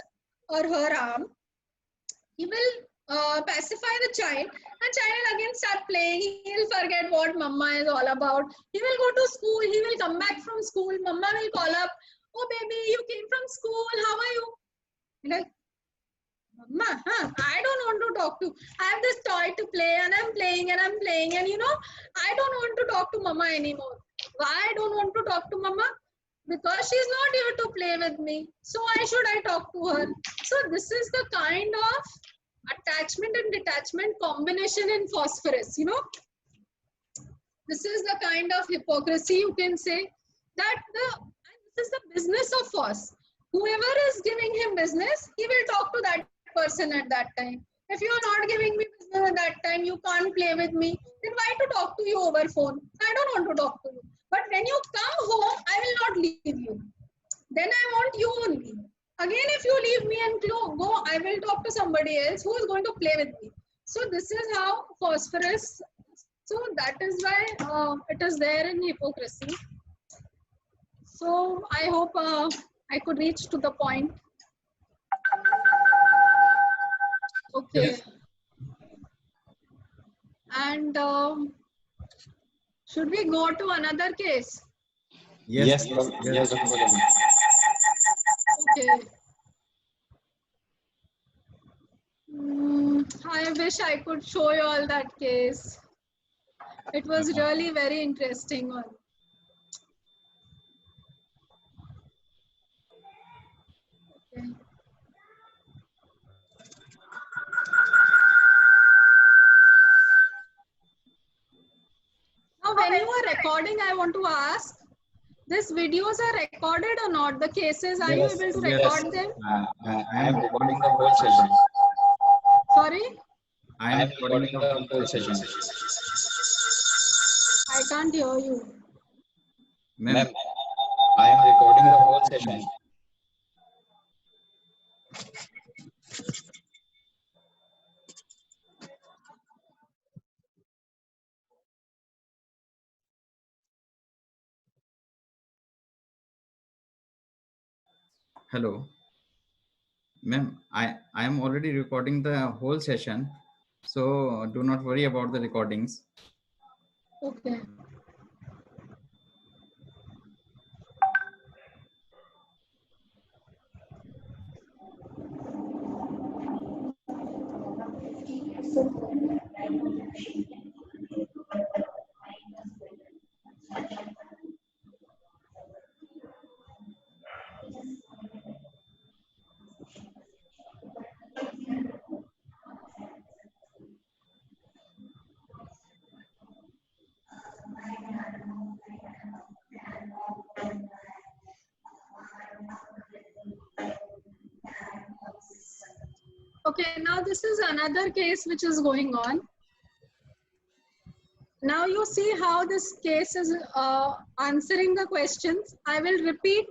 or her arm, he will pacify the child, and child again start playing. He will forget what mama is all about. He will go to school. He will come back from school. Mama will call up. Oh baby, you came from school. How are you? Like, Mama, I don't want to talk to. I have this toy to play, and I'm playing and I'm playing, and you know, I don't want to talk to mama anymore. Why I don't want to talk to mama? Because she's not here to play with me. So why should I talk to her? So this is the kind of attachment and detachment combination in Phosphorus. You know, this is the kind of hypocrisy you can say, that this is the business of Phos. Whoever is giving him business, he will talk to that person at that time. If you are not giving me business at that time, you can't play with me, then why to talk to you over phone? I don't want to talk to you. But when you come home, I will not leave you. Then I want you only. Again, if you leave me and go, I will talk to somebody else who is going to play with me. So this is how Phosphorus. So that is why it is there in hypocrisy. So I hope I could reach to the point. Okay. Yes. And should we go to another case? Yes. Yes. Okay. I wish I could show you all that case. It was really very interesting one. Okay. Now, when you are recording, I want to ask, these videos are recorded or not? The cases, are you able to record them? I am recording the whole session. Sorry? I am recording the whole session. I can't hear you. Ma'am, I am recording the whole session. Hello. Ma'am, I am already recording the whole session. So do not worry about the recordings. Okay. Okay, now this is another case which is going on. Now you see how this case is answering the questions. I will repeat,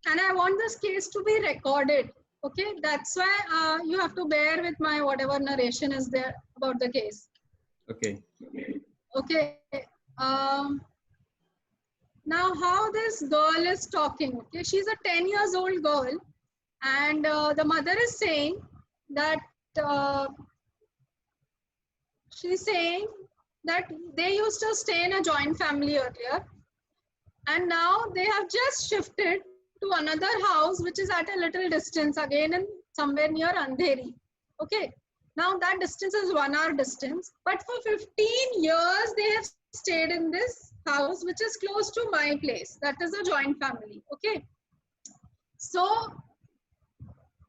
and I want this case to be recorded. Okay, that's why you have to bear with my whatever narration is there about the case. Okay. Okay. Now how this girl is talking. Okay, she's a 10 years old girl, and the mother is saying that she's saying that they used to stay in a joint family earlier, and now they have just shifted to another house which is at a little distance, again in somewhere near Andheri. Okay, now that distance is 1 hour distance, but for 15 years they have stayed in this house which is close to my place. That is a joint family. Okay, so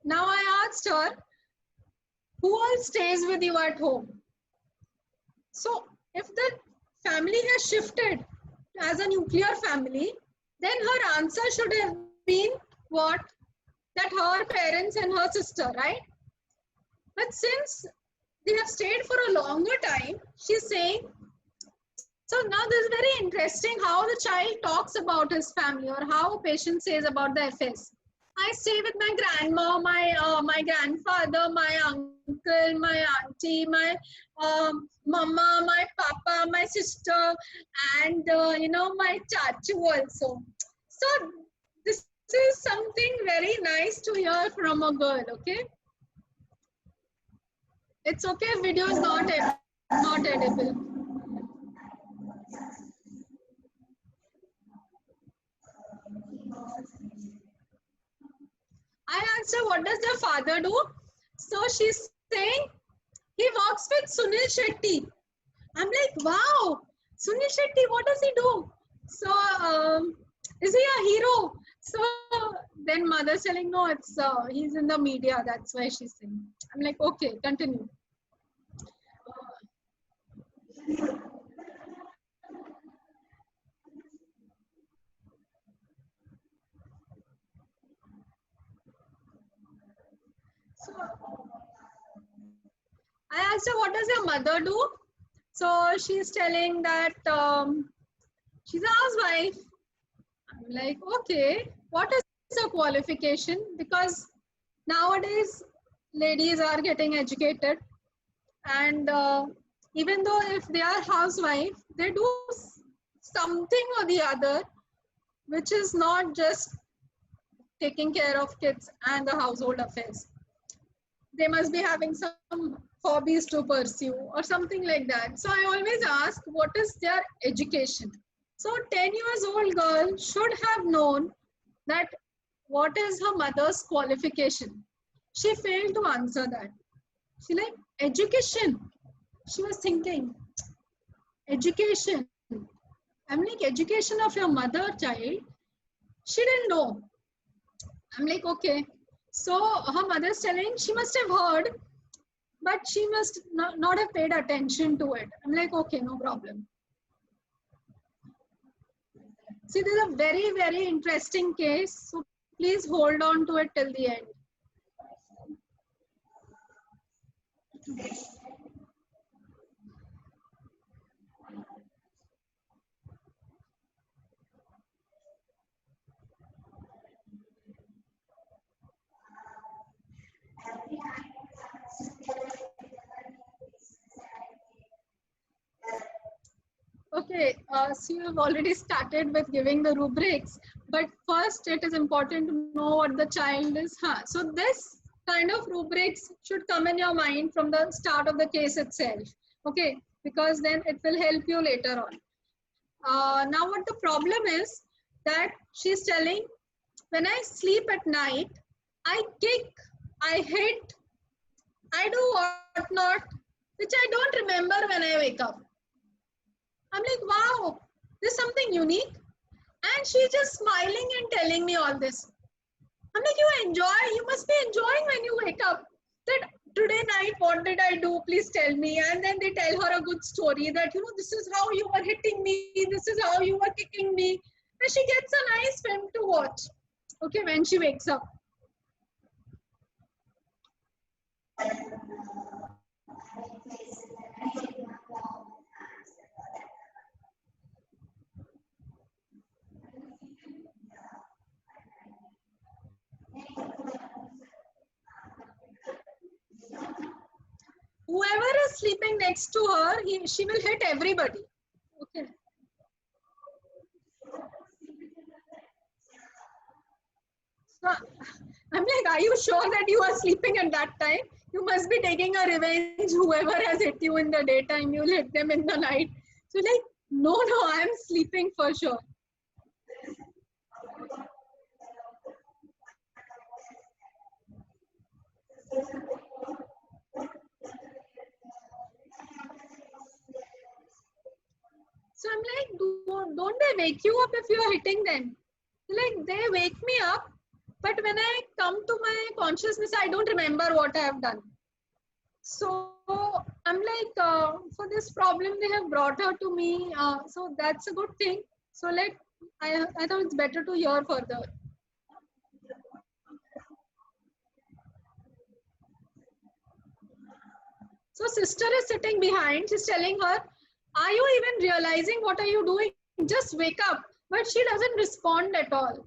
now I asked her, who all stays with you at home? So if the family has shifted as a nuclear family, then her answer should have been what? That her parents and her sister, right? But since they have stayed for a longer time, she's saying, so now this is very interesting how the child talks about his family, or how a patient says about the FS. I stay with my grandma, my grandfather, my uncle, my auntie, my mama, my papa, my sister, and my chachu also. So this is something very nice to hear from a girl. Okay, it's okay if video is not edible. I asked her, what does your father do? So she's saying, he works with Sunil Shetty. I'm like, wow, Sunil Shetty, what does he do? So, is he a hero? So then mother's telling, no, it's he's in the media. That's why she's saying. I'm like, okay, continue. So I asked her, what does your mother do? So she's telling that she's a housewife. I'm like, okay, what is her qualification? Because nowadays ladies are getting educated, and even though if they are housewife, they do something or the other, which is not just taking care of kids and the household affairs. They must be having some hobbies to pursue or something like that. So I always ask, what is their education? So 10 years old girl should have known that what is her mother's qualification. She failed to answer that. She like, education. She was thinking, education. I'm like, education of your mother, child. She didn't know. I'm like, okay. So her mother's telling, she must have heard, but she must not have paid attention to it. I'm like, okay, no problem. See, this is a very, very interesting case. So please hold on to it till the end. Okay, so you have already started with giving the rubrics, but first it is important to know what the child is. So this kind of rubrics should come in your mind from the start of the case itself, okay, because then it will help you later on. Now what the problem is that she's telling, when I sleep at night, I kick, I hit, I do whatnot, which I don't remember when I wake up. I'm like, wow, this is something unique. And she's just smiling and telling me all this. I'm like, you must be enjoying when you wake up. That today night, what did I do? Please tell me. And then they tell her a good story that, this is how you were hitting me. This is how you were kicking me. And she gets a nice film to watch. Okay, when she wakes up. Whoever is sleeping next to her, she will hit everybody. Okay. So I'm like, are you sure that you are sleeping at that time? You must be taking a revenge. Whoever has hit you in the daytime, you'll hit them in the night. So like, no, I'm sleeping for sure. So I'm like, don't they wake you up if you are hitting them? Like, they wake me up, but when I come to my consciousness, I don't remember what I have done. So I'm like, for this problem, they have brought her to me. So that's a good thing. So I thought it's better to hear further. So sister is sitting behind. She's telling her, are you even realizing what are you doing? Just wake up. But she doesn't respond at all.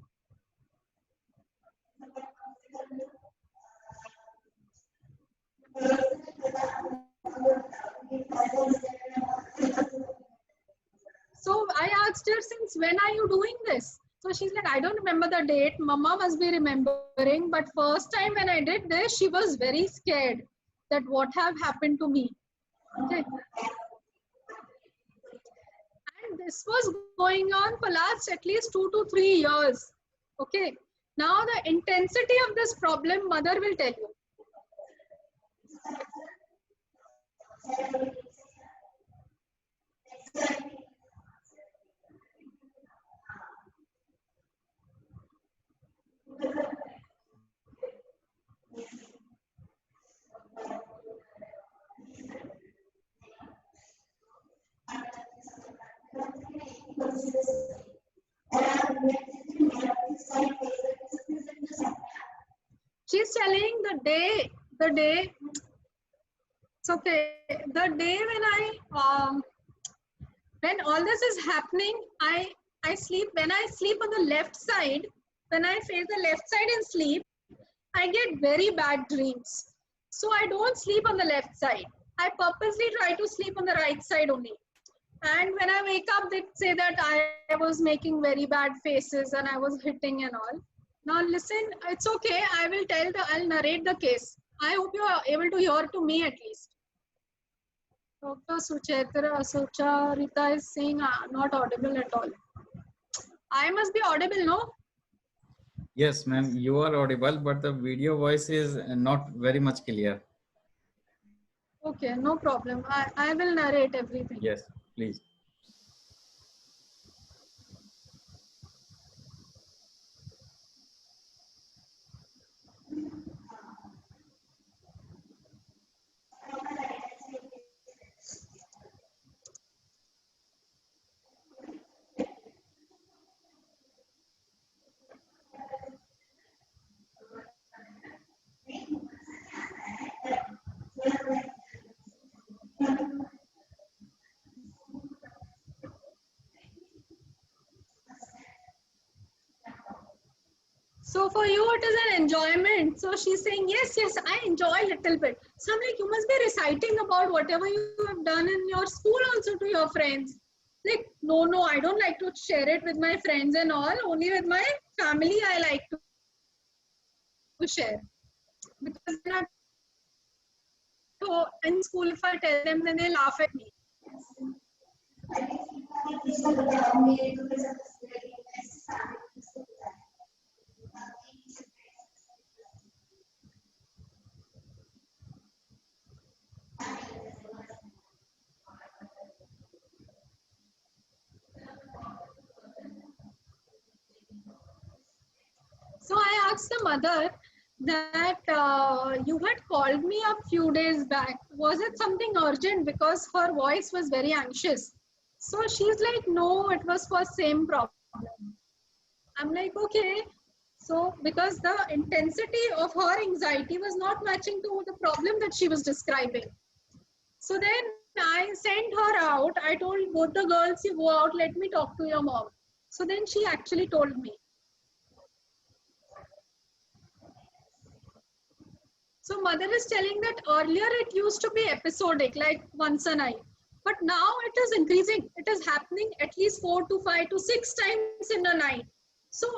So I asked her, since when are you doing this? So she's like, I don't remember the date. Mama must be remembering. But first time when I did this, she was very scared that what have happened to me. Okay. And this was going on for last at least 2 to 3 years. Okay. Now the intensity of this problem, mother will tell you. She's telling the day, it's okay. The day when all this is happening, I sleep. When I sleep on the left side, when I face the left side and sleep, I get very bad dreams. So I don't sleep on the left side. I purposely try to sleep on the right side only. And when I wake up, they say that I was making very bad faces and I was hitting and all. Now listen, it's okay. I'll narrate the case. I hope you are able to hear to me at least. Dr. Sucharita is saying not audible at all. I must be audible, no? Yes, ma'am, you are audible, but the video voice is not very much clear. Okay, no problem. I will narrate everything. Yes, please. So for you, it is an enjoyment. So she's saying, yes, I enjoy a little bit. So I'm like, you must be reciting about whatever you have done in your school also to your friends. Like, no, I don't like to share it with my friends and all. Only with my family, I like to share. Because in school, if I tell them, then they laugh at me. So I asked the mother that you had called me a few days back. Was it something urgent? Because her voice was very anxious. So she's like, no, it was for same problem. I'm like, okay. So because the intensity of her anxiety was not matching to the problem that she was describing. So then I sent her out. I told both the girls, you go out, let me talk to your mom. So then she actually told me. So mother is telling that earlier it used to be episodic, like once a night. But now it is increasing. It is happening at least 4 to 5 to 6 times in a night. So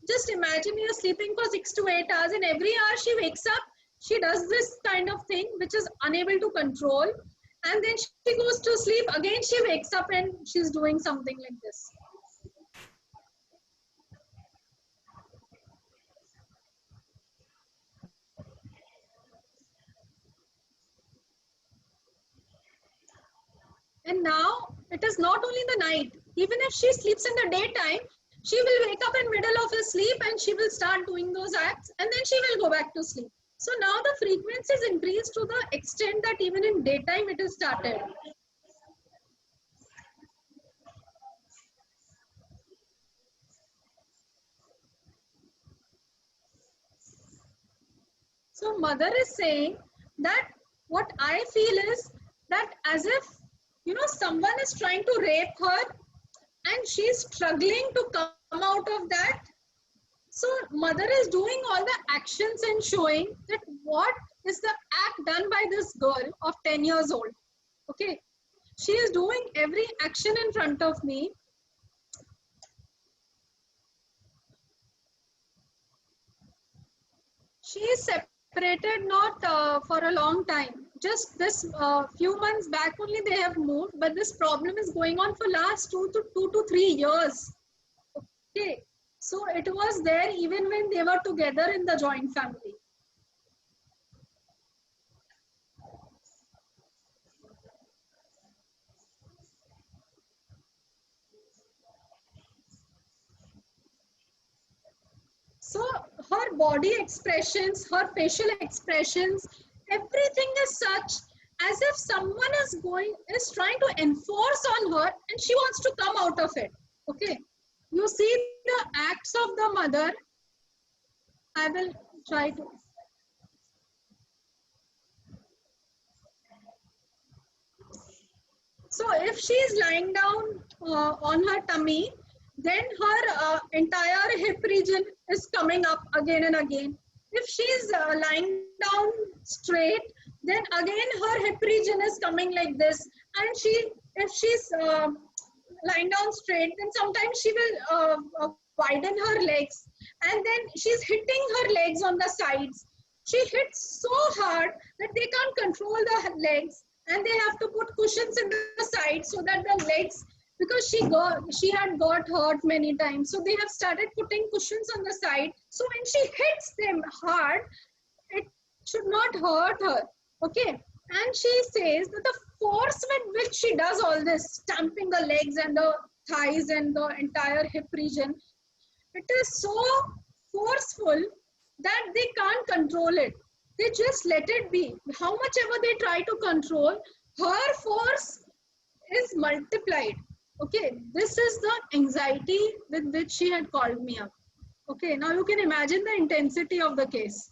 just imagine you're sleeping for 6 to 8 hours and every hour she wakes up, she does this kind of thing which is unable to control. And then she goes to sleep. Again, she wakes up and she's doing something like this. And now it is not only the night. Even if she sleeps in the daytime, she will wake up in middle of her sleep and she will start doing those acts and then she will go back to sleep. So now the frequency is increased to the extent that even in daytime it is started. So mother is saying that what I feel is that as if, someone is trying to rape her and she's struggling to come out of that. So mother is doing all the actions and showing that what is the act done by this girl of 10 years old. Okay. She is doing every action in front of me. She is separated not for a long time. Just this few months back only they have moved, but this problem is going on for last 2 to 3 years. Okay. So it was there even when they were together in the joint family. So her body expressions, her facial expressions, everything is such as if someone is trying to enforce on her and she wants to come out of it. Okay. You see the acts of the mother. I will try to. So if she is lying down on her tummy, then her entire hip region is coming up again and again. If she is lying down straight, then again her hip region is coming like this. And if she's lying down straight, then sometimes she will widen her legs. And then she's hitting her legs on the sides. She hits so hard that they can't control the legs and they have to put cushions in the side so that the legs, because she had got hurt many times, so they have started putting cushions on the side, so when she hits them hard it should not hurt her. Okay. And she says that the force with which she does all this, stamping the legs and the thighs and the entire hip region, it is so forceful that they can't control it. They just let it be. How much ever they try to control, her force is multiplied. Okay, this is the anxiety with which she had called me up. Okay, now you can imagine the intensity of the case.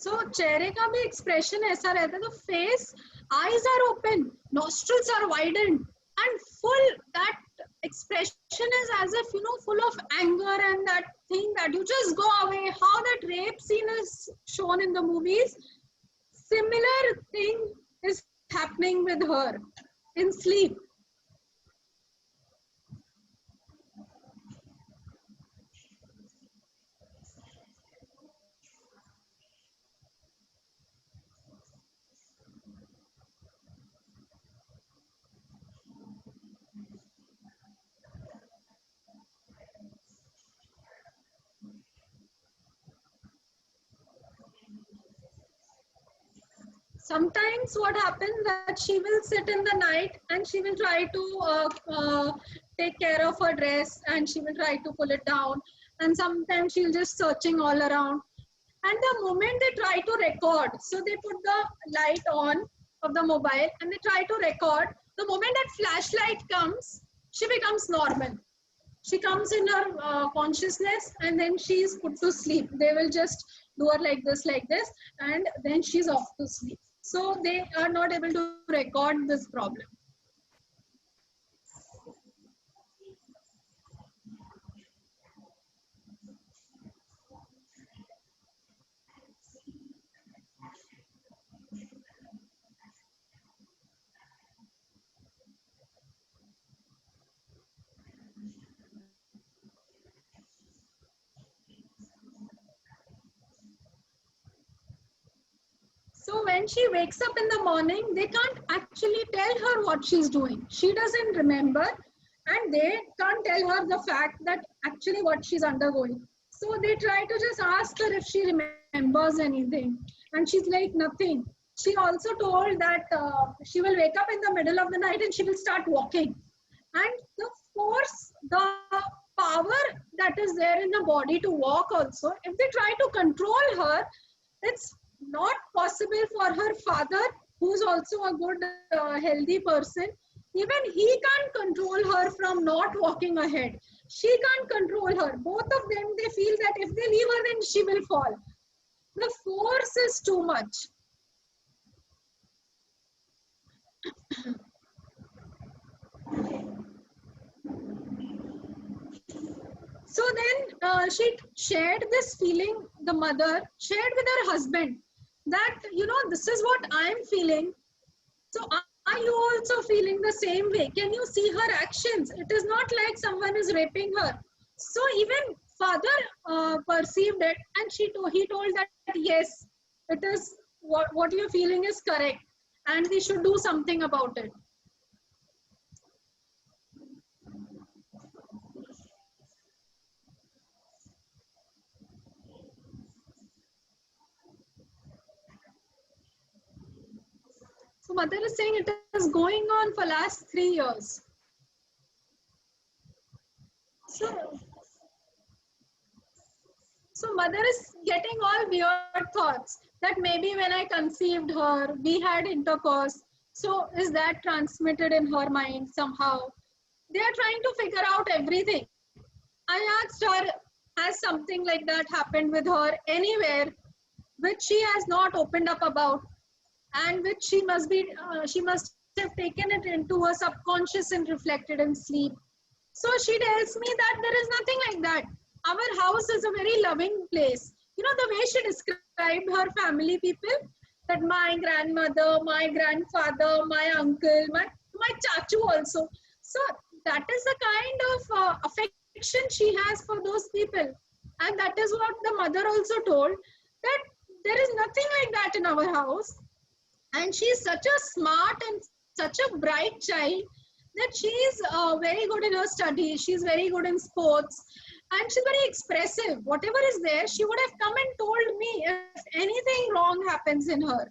So चेहरे का भी expression ऐसा रहता है, तो face, eyes are open, nostrils are widened, and full that expression is as if full of anger and that thing that you just go away. How that rape scene is shown in the movies, similar thing is happening with her in sleep. sometimes what happens that she will sit in the night and she will try to take care of her dress and she will try to pull it down, and sometimes she'll just searching all around. And the moment they try to record, so they put the light on of the mobile and they try to record, the moment that flashlight comes, she becomes normal. She comes in her consciousness and then she is put to sleep. They will just do her like this, and then she's off to sleep. So they are not able to record this problem. So when she wakes up in the morning, they can't actually tell her what she's doing. She doesn't remember, and they can't tell her the fact that actually what she's undergoing. So they try to just ask her if she remembers anything, and she's like, nothing. She also told that she will wake up in the middle of the night and she will start walking. And the force, the power that is there in the body to walk also, if they try to control her, it's not possible for her father, who's also a good healthy person. Even he can't control her from not walking ahead. She can't control her. Both of them, they feel that if they leave her, then she will fall. The force is too much. So then she shared this feeling, the mother shared with her husband, that, this is what I'm feeling. So are you also feeling the same way? Can you see her actions? It is not like someone is raping her. So even father perceived it, and he told that yes, it is what you're feeling is correct, and we should do something about it. So mother is saying it is going on for last 3 years. So mother is getting all weird thoughts that maybe when I conceived her, we had intercourse. So is that transmitted in her mind somehow? They are trying to figure out everything. I asked her, has something like that happened with her anywhere, which she has not opened up about, and which she must have taken it into her subconscious and reflected in sleep. So she tells me that there is nothing like that. Our house is a very loving place. The way she described her family people, that my grandmother, my grandfather, my uncle, my chachu also. So that is the kind of affection she has for those people. And that is what the mother also told, that there is nothing like that in our house. And she is such a smart and such a bright child that she is very good in her studies. She's very good in sports, and she's very expressive. Whatever is there, she would have come and told me if anything wrong happens in her.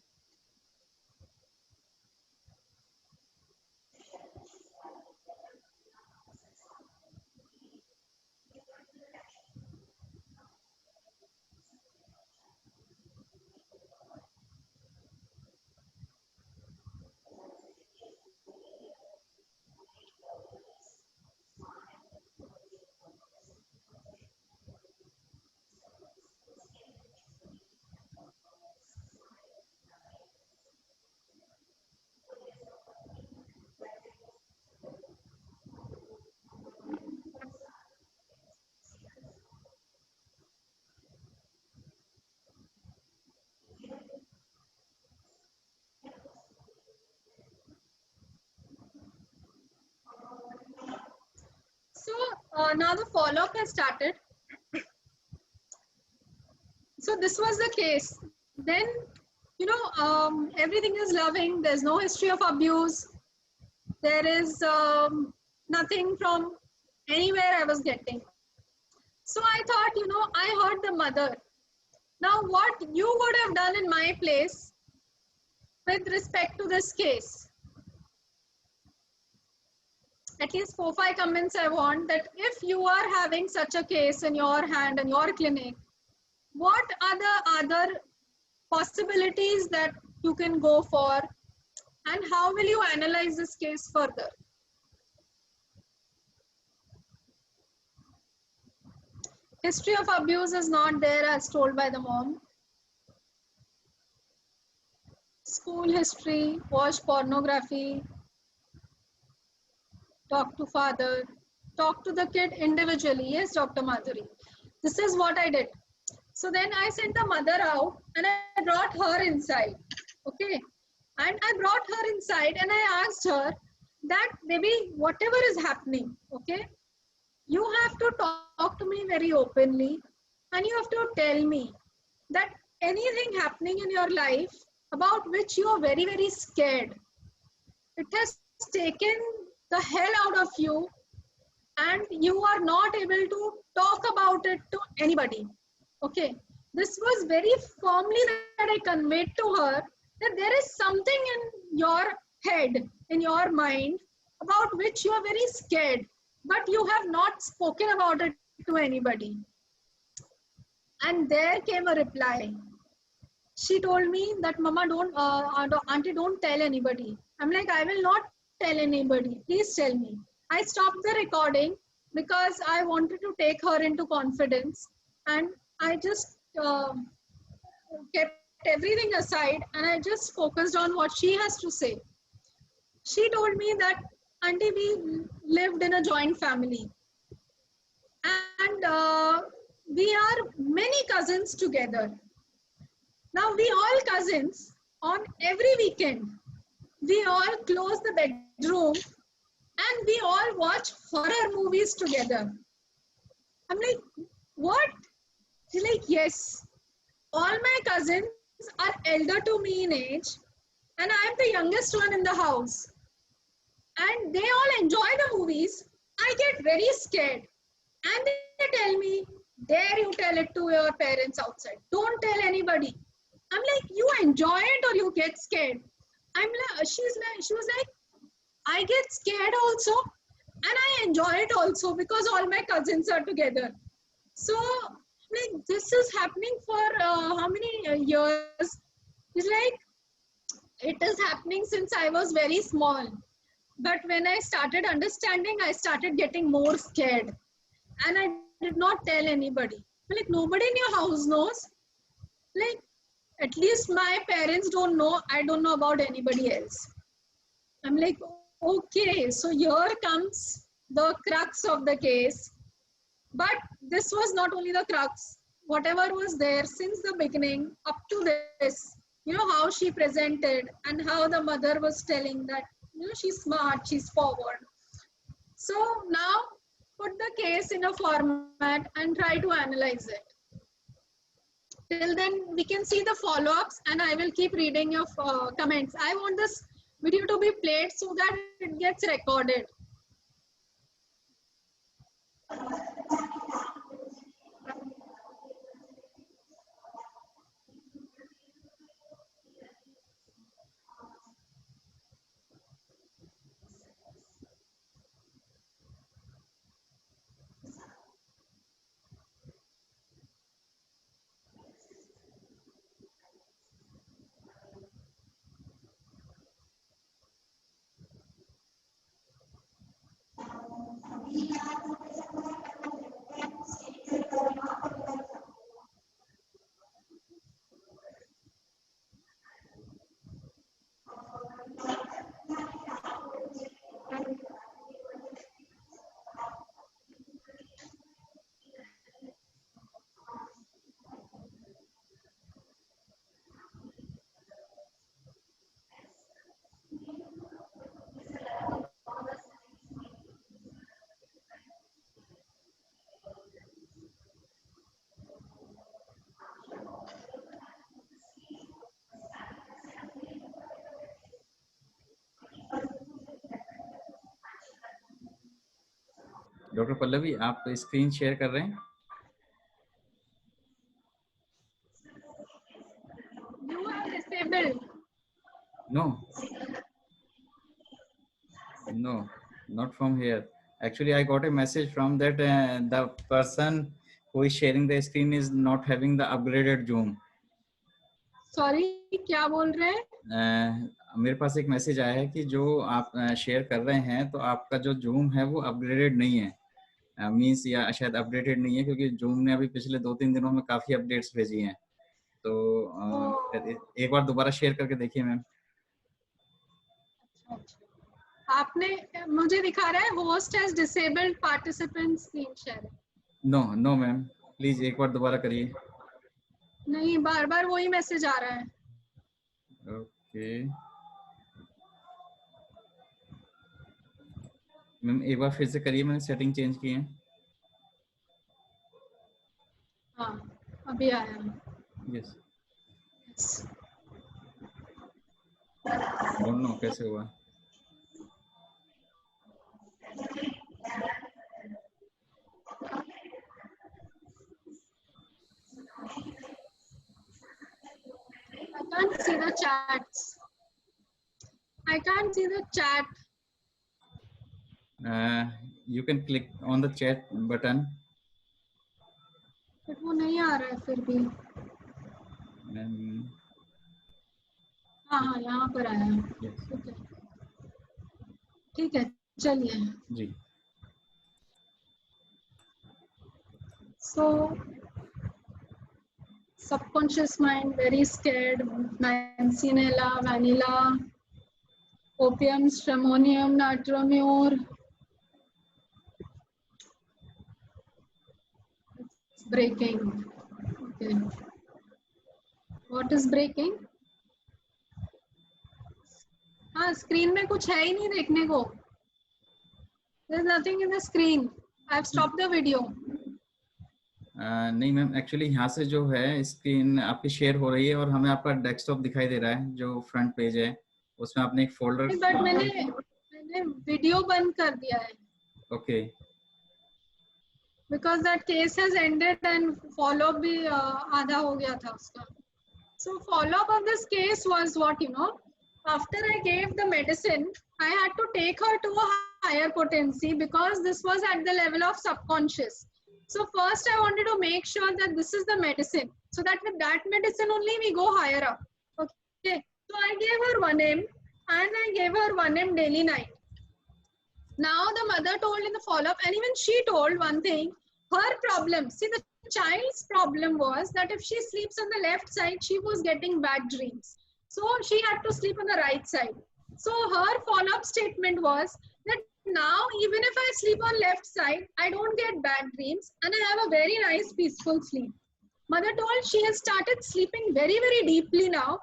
So now the follow-up has started. So this was the case. Then, everything is loving. There's no history of abuse. There is nothing from anywhere I was getting. So I thought, I heard the mother. Now what you would have done in my place, with respect to this case? At least 4-5 comments I want, that if you are having such a case in your hand in your clinic, what are the other possibilities that you can go for, and how will you analyze this case further? History of abuse is not there as told by the mom. School history, watch pornography, talk to father, talk to the kid individually. Yes, Dr. Madhuri. This is what I did. So then I sent the mother out and I brought her inside. Okay. And I brought her inside and I asked her that, baby, whatever is happening, okay, you have to talk to me very openly and you have to tell me that anything happening in your life about which you are very, very scared, it has taken the hell out of you and you are not able to talk about it to anybody. Okay. This was very firmly that I conveyed to her, that there is something in your head, in your mind, about which you are very scared, but you have not spoken about it to anybody. And there came a reply. She told me that, Mama, auntie, don't tell anybody. I'm like, I will not tell anybody. Please tell me. I stopped the recording because I wanted to take her into confidence, and I just kept everything aside and I just focused on what she has to say. She told me that, auntie, we lived in a joint family and we are many cousins together. Now we all cousins, on every weekend, we all close the bedroom and we all watch horror movies together. I'm like, what? She's like, yes. All my cousins are elder to me in age and I'm the youngest one in the house. And they all enjoy the movies. I get very scared. And they tell me, dare you tell it to your parents outside. Don't tell anybody. I'm like, you enjoy it or you get scared? She was like, I get scared also and I enjoy it also because all my cousins are together. So like, this is happening for how many years? It's like, it is happening since I was very small. But when I started understanding, I started getting more scared. And I did not tell anybody. Like, nobody in your house knows. Like, at least my parents don't know. I don't know about anybody else. I'm like, okay, so here comes the crux of the case. But this was not only the crux. Whatever was there since the beginning up to this, how she presented and how the mother was telling that, she's smart, she's forward. So now put the case in a format and try to analyze it. Till then, we can see the follow-ups and I will keep reading your comments. I want this video to be played so that it gets recorded. Doctor Pallavi, आप screen share कर रहे हैं? You are disabled. No, no, not from here. Actually, I got a message from that the person who is sharing the screen is not having the upgraded Zoom. Sorry, क्या बोल रहे हैं? मेरे पास एक message आया है कि जो आप शेयर कर रहे हैं तो आपका जो जूम है वो अपग्रेडेड नहीं है, मींस या शायद अपडेटेड नहीं है, क्योंकि जूम ने अभी पिछले 2-3 दिनों में काफी अपडेट्स भेजी हैं। तो एक बार दोबारा शेयर करके देखिए मैम। आपने, मुझे दिखा रहा है host has disabled participant screen share. No no ma'am, please एक बार दोबारा करिए। नहीं, बार बार वही मैसेज आ रहा है। ओके मैम, एक बार फिर से करिए, मैंने सेटिंग चेंज की है। हाँ, अभी आया। यस, डोंट नो कैसे हुआ। I can't see the chats. I can't see the chat. You can click on the chat button. But वो नहीं आ रहा है फिर भी। हाँ हाँ, यहाँ पर आया है। yes. ठीक है, चलिए। जी। So, subconscious mind very scared. Mancinella, vanilla, opium, stramonium, natramure. It's breaking. Okay. What is breaking? हाँ, स्क्रीन में कुछ है ही नहीं देखने को। There's nothing in the screen. I've stopped the video. नहीं मैम, एक्चुअली यहाँ से जो है स्क्रीन आपकी शेयर हो रही है और हमें आपका डेस्कटॉप दिखाई दे रहा है, जो फ्रंट पेज है उसमें आपने एक फोल्डर। बट मैंने वीडियो बंद कर दिया है। Okay. Because that case has ended and follow up भी आधा हो गया था उसका। So follow up of this case was what, you know, after I gave the medicine, I had to take her to a higher potency because this was at the level of subconscious. So first I wanted to make sure that this is the medicine, so that with that medicine only we go higher up. Okay. So I gave her 1M and I gave her 1M daily night. Now the mother told in the follow-up, and even she told one thing, her problem, see the child's problem was that if she sleeps on the left side, she was getting bad dreams. So she had to sleep on the right side. So her follow-up statement was that now even if I sleep on left side, I don't get bad dreams and I have a very nice peaceful sleep. Mother told she has started sleeping very, very deeply now.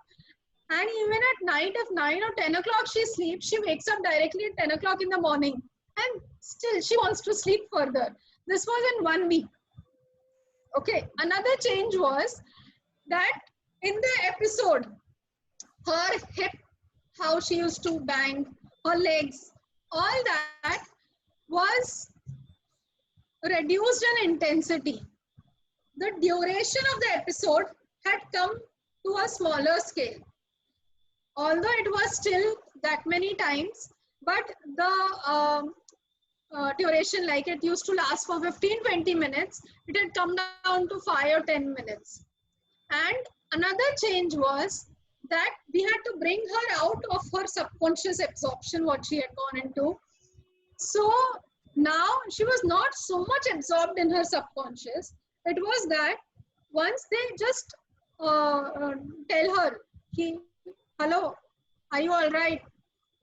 And even at night, if 9 or 10 o'clock she sleeps, she wakes up directly at 10 o'clock in the morning. And still she wants to sleep further. This was in 1 week. Okay. Another change was that in the episode, her hip, how she used to bang, her legs, all that was reduced in intensity. The duration of the episode had come to a smaller scale. Although it was still that many times, but the duration, like it used to last for 15-20 minutes, it had come down to 5 or 10 minutes. And another change was that we had to bring her out of her subconscious absorption, what she had gone into. So now she was not so much absorbed in her subconscious. It was that once they just tell her, hello, are you all right?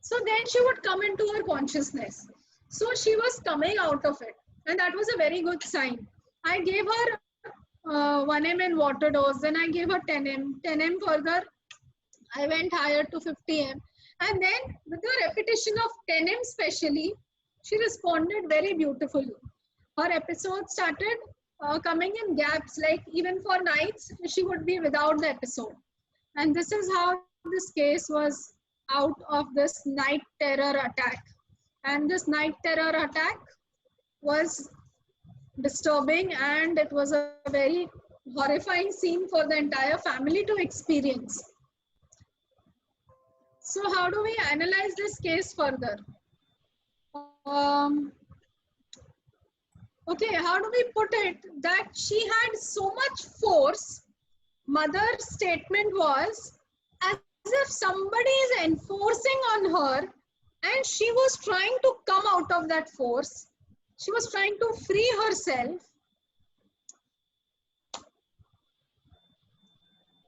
So then she would come into her consciousness. So she was coming out of it. And that was a very good sign. I gave her 1M in water dose. Then I gave her 10M. 10M further, I went higher to 50M. And then with the repetition of 10M especially, she responded very beautifully. Her episodes started coming in gaps, like even for nights, she would be without the episode. And this is how this case was out of this night terror attack. And this night terror attack was disturbing, and it was a very horrifying scene for the entire family to experience. So how do we analyze this case further? Okay, how do we put it that she had so much force? Mother's statement was as if somebody is enforcing on her, and she was trying to come out of that force. She was trying to free herself.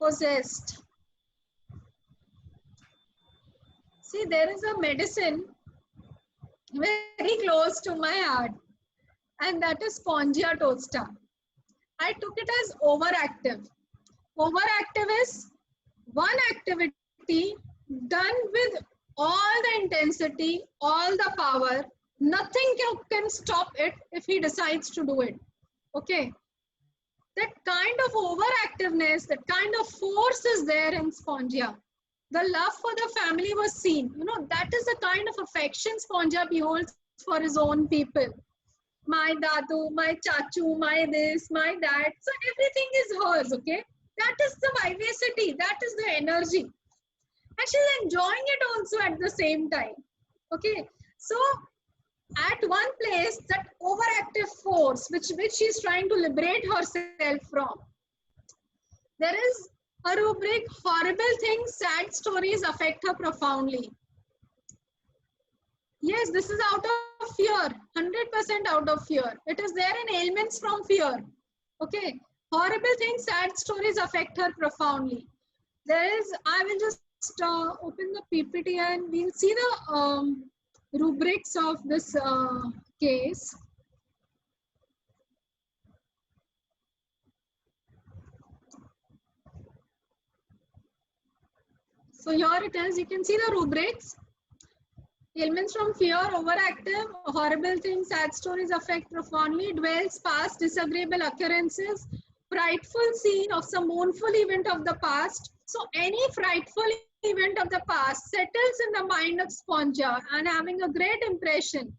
Possessed. See, there is a medicine very close to my heart, and that is Spongia tosta. I took it as overactive. Overactive is one activity done with all the intensity, all the power. Nothing can stop it if he decides to do it. Okay. That kind of overactiveness, that kind of force is there in Spongia. The love for the family was seen. You know, that is the kind of affection Spongia beholds for his own people. My dadu, my chachu, my this, my that. So everything is hers, okay? That is the vivacity, that is the energy. And she's enjoying it also at the same time. Okay, so at one place, that overactive force, which she's trying to liberate herself from, there is a rubric, horrible things, sad stories affect her profoundly. Yes, this is out of fear, 100% out of fear. It is there in ailments from fear. Okay, horrible things, sad stories affect her profoundly. There is, I will just open the PPT and we'll see the rubrics of this case. So here it is, you can see the rubrics. Ailments from fear, overactive, horrible things, sad stories affect profoundly, dwells past disagreeable occurrences, frightful scene of some mournful event of the past. So any frightful event of the past settles in the mind of Spongia and having a great impression.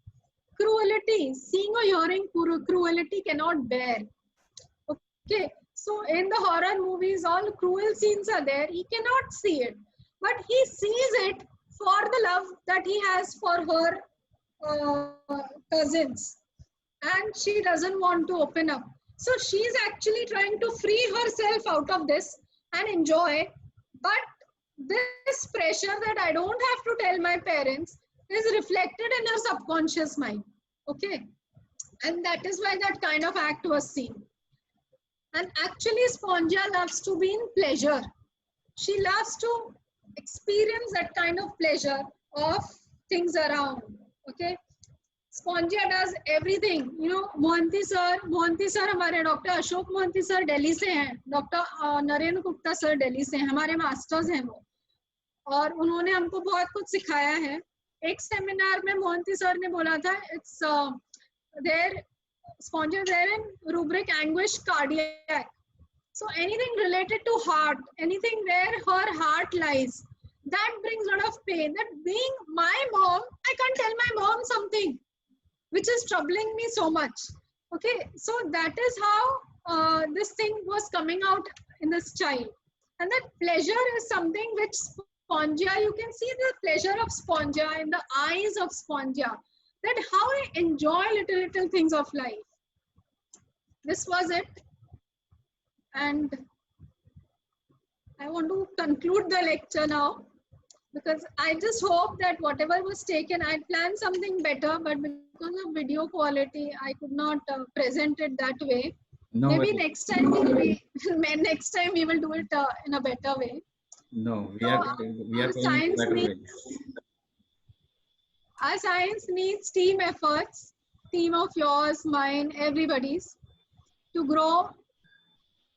Cruelty, seeing or hearing cruelty cannot bear. Okay, so in the horror movies, all cruel scenes are there. He cannot see it, but he sees it for the love that he has for her cousins, and she doesn't want to open up. So she's actually trying to free herself out of this and enjoy, but this pressure that I don't have to tell my parents is reflected in her subconscious mind. Okay, and that is why that kind of act was seen. And actually Spongia loves to be in pleasure. She loves to experience that kind of pleasure of things around. Okay, Spongia does everything. You know, Mohanty sir हमारे doctor Ashok Mohanty sir Delhi से हैं, doctor Narendra Gupta sir Delhi से हैं, हमारे masters हैं वो, और उन्होंने हमको बहुत कुछ सिखाया है. एक सेमिनार में मोहंती सर ने बोला था, it's there Spongia there in rubric anguish cardiac. So anything related to heart, anything where her heart lies, that brings a lot of pain. That being my mom, I can't tell my mom something which is troubling me so much. Okay, so that is how this thing was coming out in this child. And that pleasure is something which Spongia, you can see the pleasure of Spongia in the eyes of Spongia. That how I enjoy little things of life. This was it. And I want to conclude the lecture now, because I just hope that whatever was taken, I planned something better, but because of video quality, I could not present it that way. No, maybe next time we will do it in a better way. No, we are going better way. Our science needs team efforts, team of yours, mine, everybody's, to grow.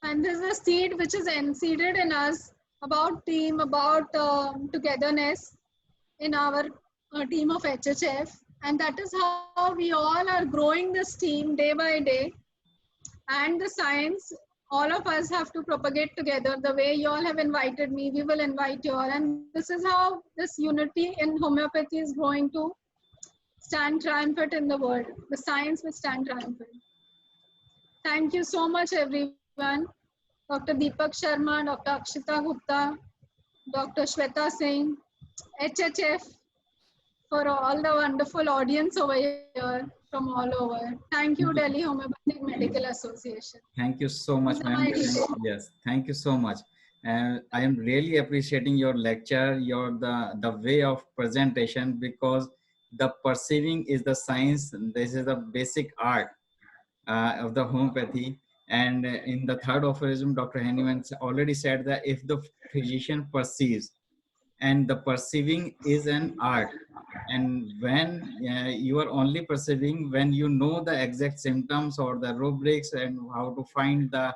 And this is a seed which is seeded in us about team, about togetherness in our team of HHF. And that is how we all are growing this team day by day. And the science, all of us have to propagate together. The way you all have invited me, we will invite you all. And this is how this unity in homeopathy is going to stand triumphant in the world. The science will stand triumphant. Thank you so much, everyone. Dr. Deepak Sharma, Dr. Akshita Gupta, Dr. Shweta Singh, HHF, for all the wonderful audience over here from all over. Thank you, Delhi Homeopathic Medical Association. Thank you so much, These are ma'am. my details. Yes, thank you so much. And I am really appreciating your lecture, the way of presentation, because the perceiving is the science. This is the basic art of the homeopathy. And in the third aphorism, Dr. Henneman already said that if the physician perceives, and the perceiving is an art, and when you are only perceiving when you know the exact symptoms or the rubrics and how to find the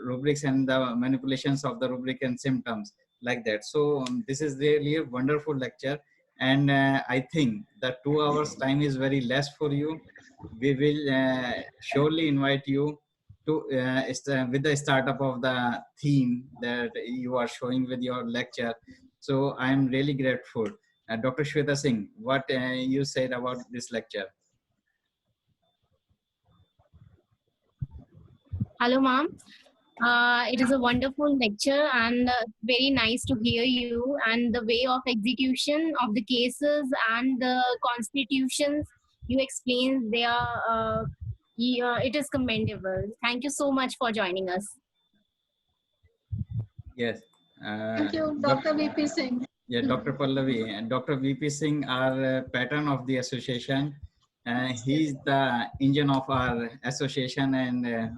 rubrics and the manipulations of the rubric and symptoms, like that. So this is really a wonderful lecture, and I think that 2 hours time is very less for you. We will surely invite you to with the startup of the theme that you are showing with your lecture. So I am really grateful. Dr. Shweta Singh, what you said about this lecture? Hello, ma'am. It is a wonderful lecture and very nice to hear you. And the way of execution of the cases and the constitutions you explain, they are, it is commendable. Thank you so much for joining us. Yes. Thank you, Dr. VP Singh. Yeah, Dr. Pallavi and Dr. VP Singh are patron of the association. He's the engine of our association and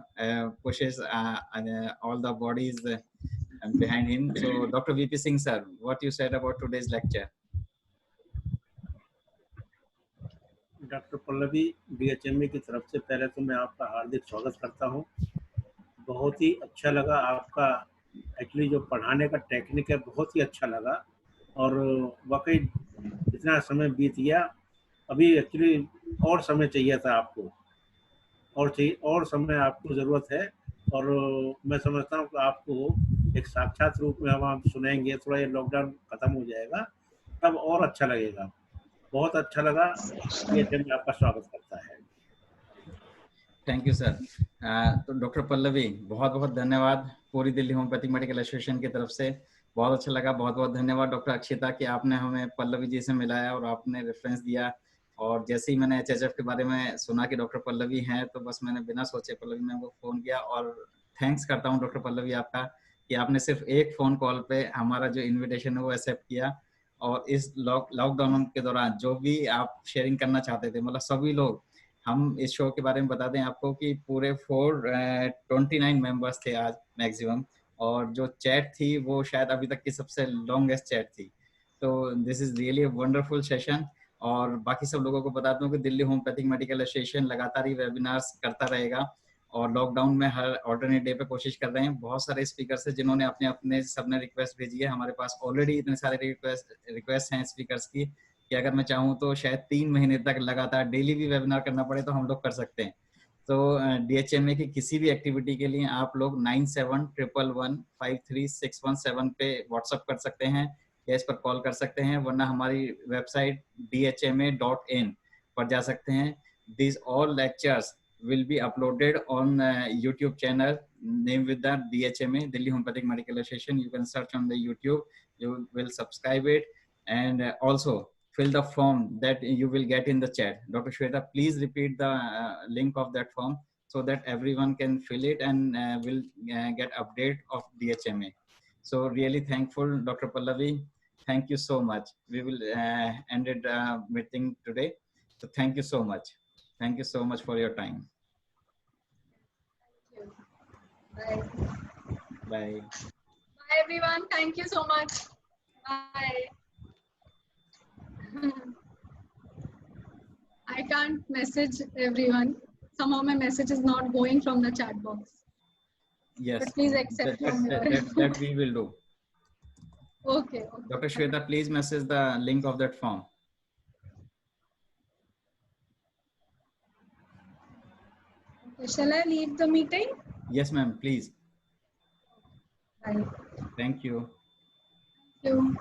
pushes all the bodies behind him. So, Dr. VP Singh, sir, what you said about today's lecture? Doctor Pallavi BHME की तरफ से पहले तो मैं आपका हार्दिक स्वागत करता हूं। बहुत ही अच्छा लगा आपका, एक्चुअली जो पढ़ाने का टेक्निक है बहुत ही अच्छा लगा, और वाकई इतना समय बीत गया, अभी एक्चुअली और समय चाहिए था आपको, और समय आपको ज़रूरत है। और मैं समझता हूं कि आपको एक साक्षात रूप में हम आप सुनेंगे, थोड़ा ये लॉकडाउन ख़त्म हो जाएगा तब और अच्छा लगेगा। बहुत अच्छा लगा, BHME आपका स्वागत करता है। Thank you sir. तो डॉक्टर पल्लवी, बहुत बहुत धन्यवाद पूरी दिल्ली होम्योपैथिक मेडिकल एसोसिएशन की तरफ से, बहुत अच्छा लगा। बहुत बहुत धन्यवाद डॉक्टर अक्षिता कि आपने हमें पल्लवी जी से मिलाया और आपने रेफरेंस दिया। और जैसे ही मैंने HHF के बारे में सुना कि डॉक्टर पल्लवी हैं, तो बस मैंने बिना सोचे पल्लवी मैम को फ़ोन किया। और थैंक्स करता हूँ डॉक्टर पल्लवी आपका कि आपने सिर्फ एक फ़ोन कॉल पे हमारा जो इन्विटेशन है वो एक्सेप्ट किया। और इस लॉकडाउन के दौरान जो भी आप शेयरिंग करना चाहते थे, मतलब सभी लोग, हम इस शो के बारे में बता दें आपको कि पूरे 429 मेंबर्स थे आज मैक्सिमम, और जो चैट थी वो शायद अभी तक की सबसे लॉन्गेस्ट चैट थी। तो this is really a wonderful session. और बाकी सब लोगों को बताता हूँ कि दिल्ली होम्योपैथिक मेडिकल एसोसिएशन लगातार ही वेबिनार्स करता रहेगा, और लॉकडाउन में हर ऑल्टरनेट डे पे कोशिश कर रहे हैं। बहुत सारे स्पीकर्स हैं जिन्होंने अपने अपने सबने रिक्वेस्ट भेजी है। हमारे पास ऑलरेडी इतने सारे रिक्वेस्ट हैं स्पीकर्स की कि अगर मैं चाहूँ तो शायद 3 महीने तक लगातार डेली भी वेबिनार करना पड़े तो हम लोग कर सकते हैं। तो DHMA की किसी भी एक्टिविटी के लिए आप लोग 9711153617 पे व्हाट्सअप कर सकते हैं या इस पर कॉल कर सकते हैं, वरना हमारी वेबसाइट dhma.in पर जा सकते हैं। These all lectures will be uploaded on YouTube channel named with the DHMA, Delhi Homeopathic Medical Association. You can search on the YouTube, you will subscribe it, and also fill the form that you will get in the chat. Dr. Shweta, please repeat the link of that form so that everyone can fill it and will get update of DHMA. So really thankful, Dr. Pallavi. Thank you so much. We will end it meeting today. So thank you so much. Thank you so much for your time. Bye. Bye. Bye, everyone. Thank you so much. Bye. I can't message everyone. Somehow my message is not going from the chat box. Yes. But please accept that we will do. Okay. Dr. Shweta, please message the link of that form. Okay. Shall I leave the meeting? Yes, ma'am, please. Bye. Thank you. Thank you.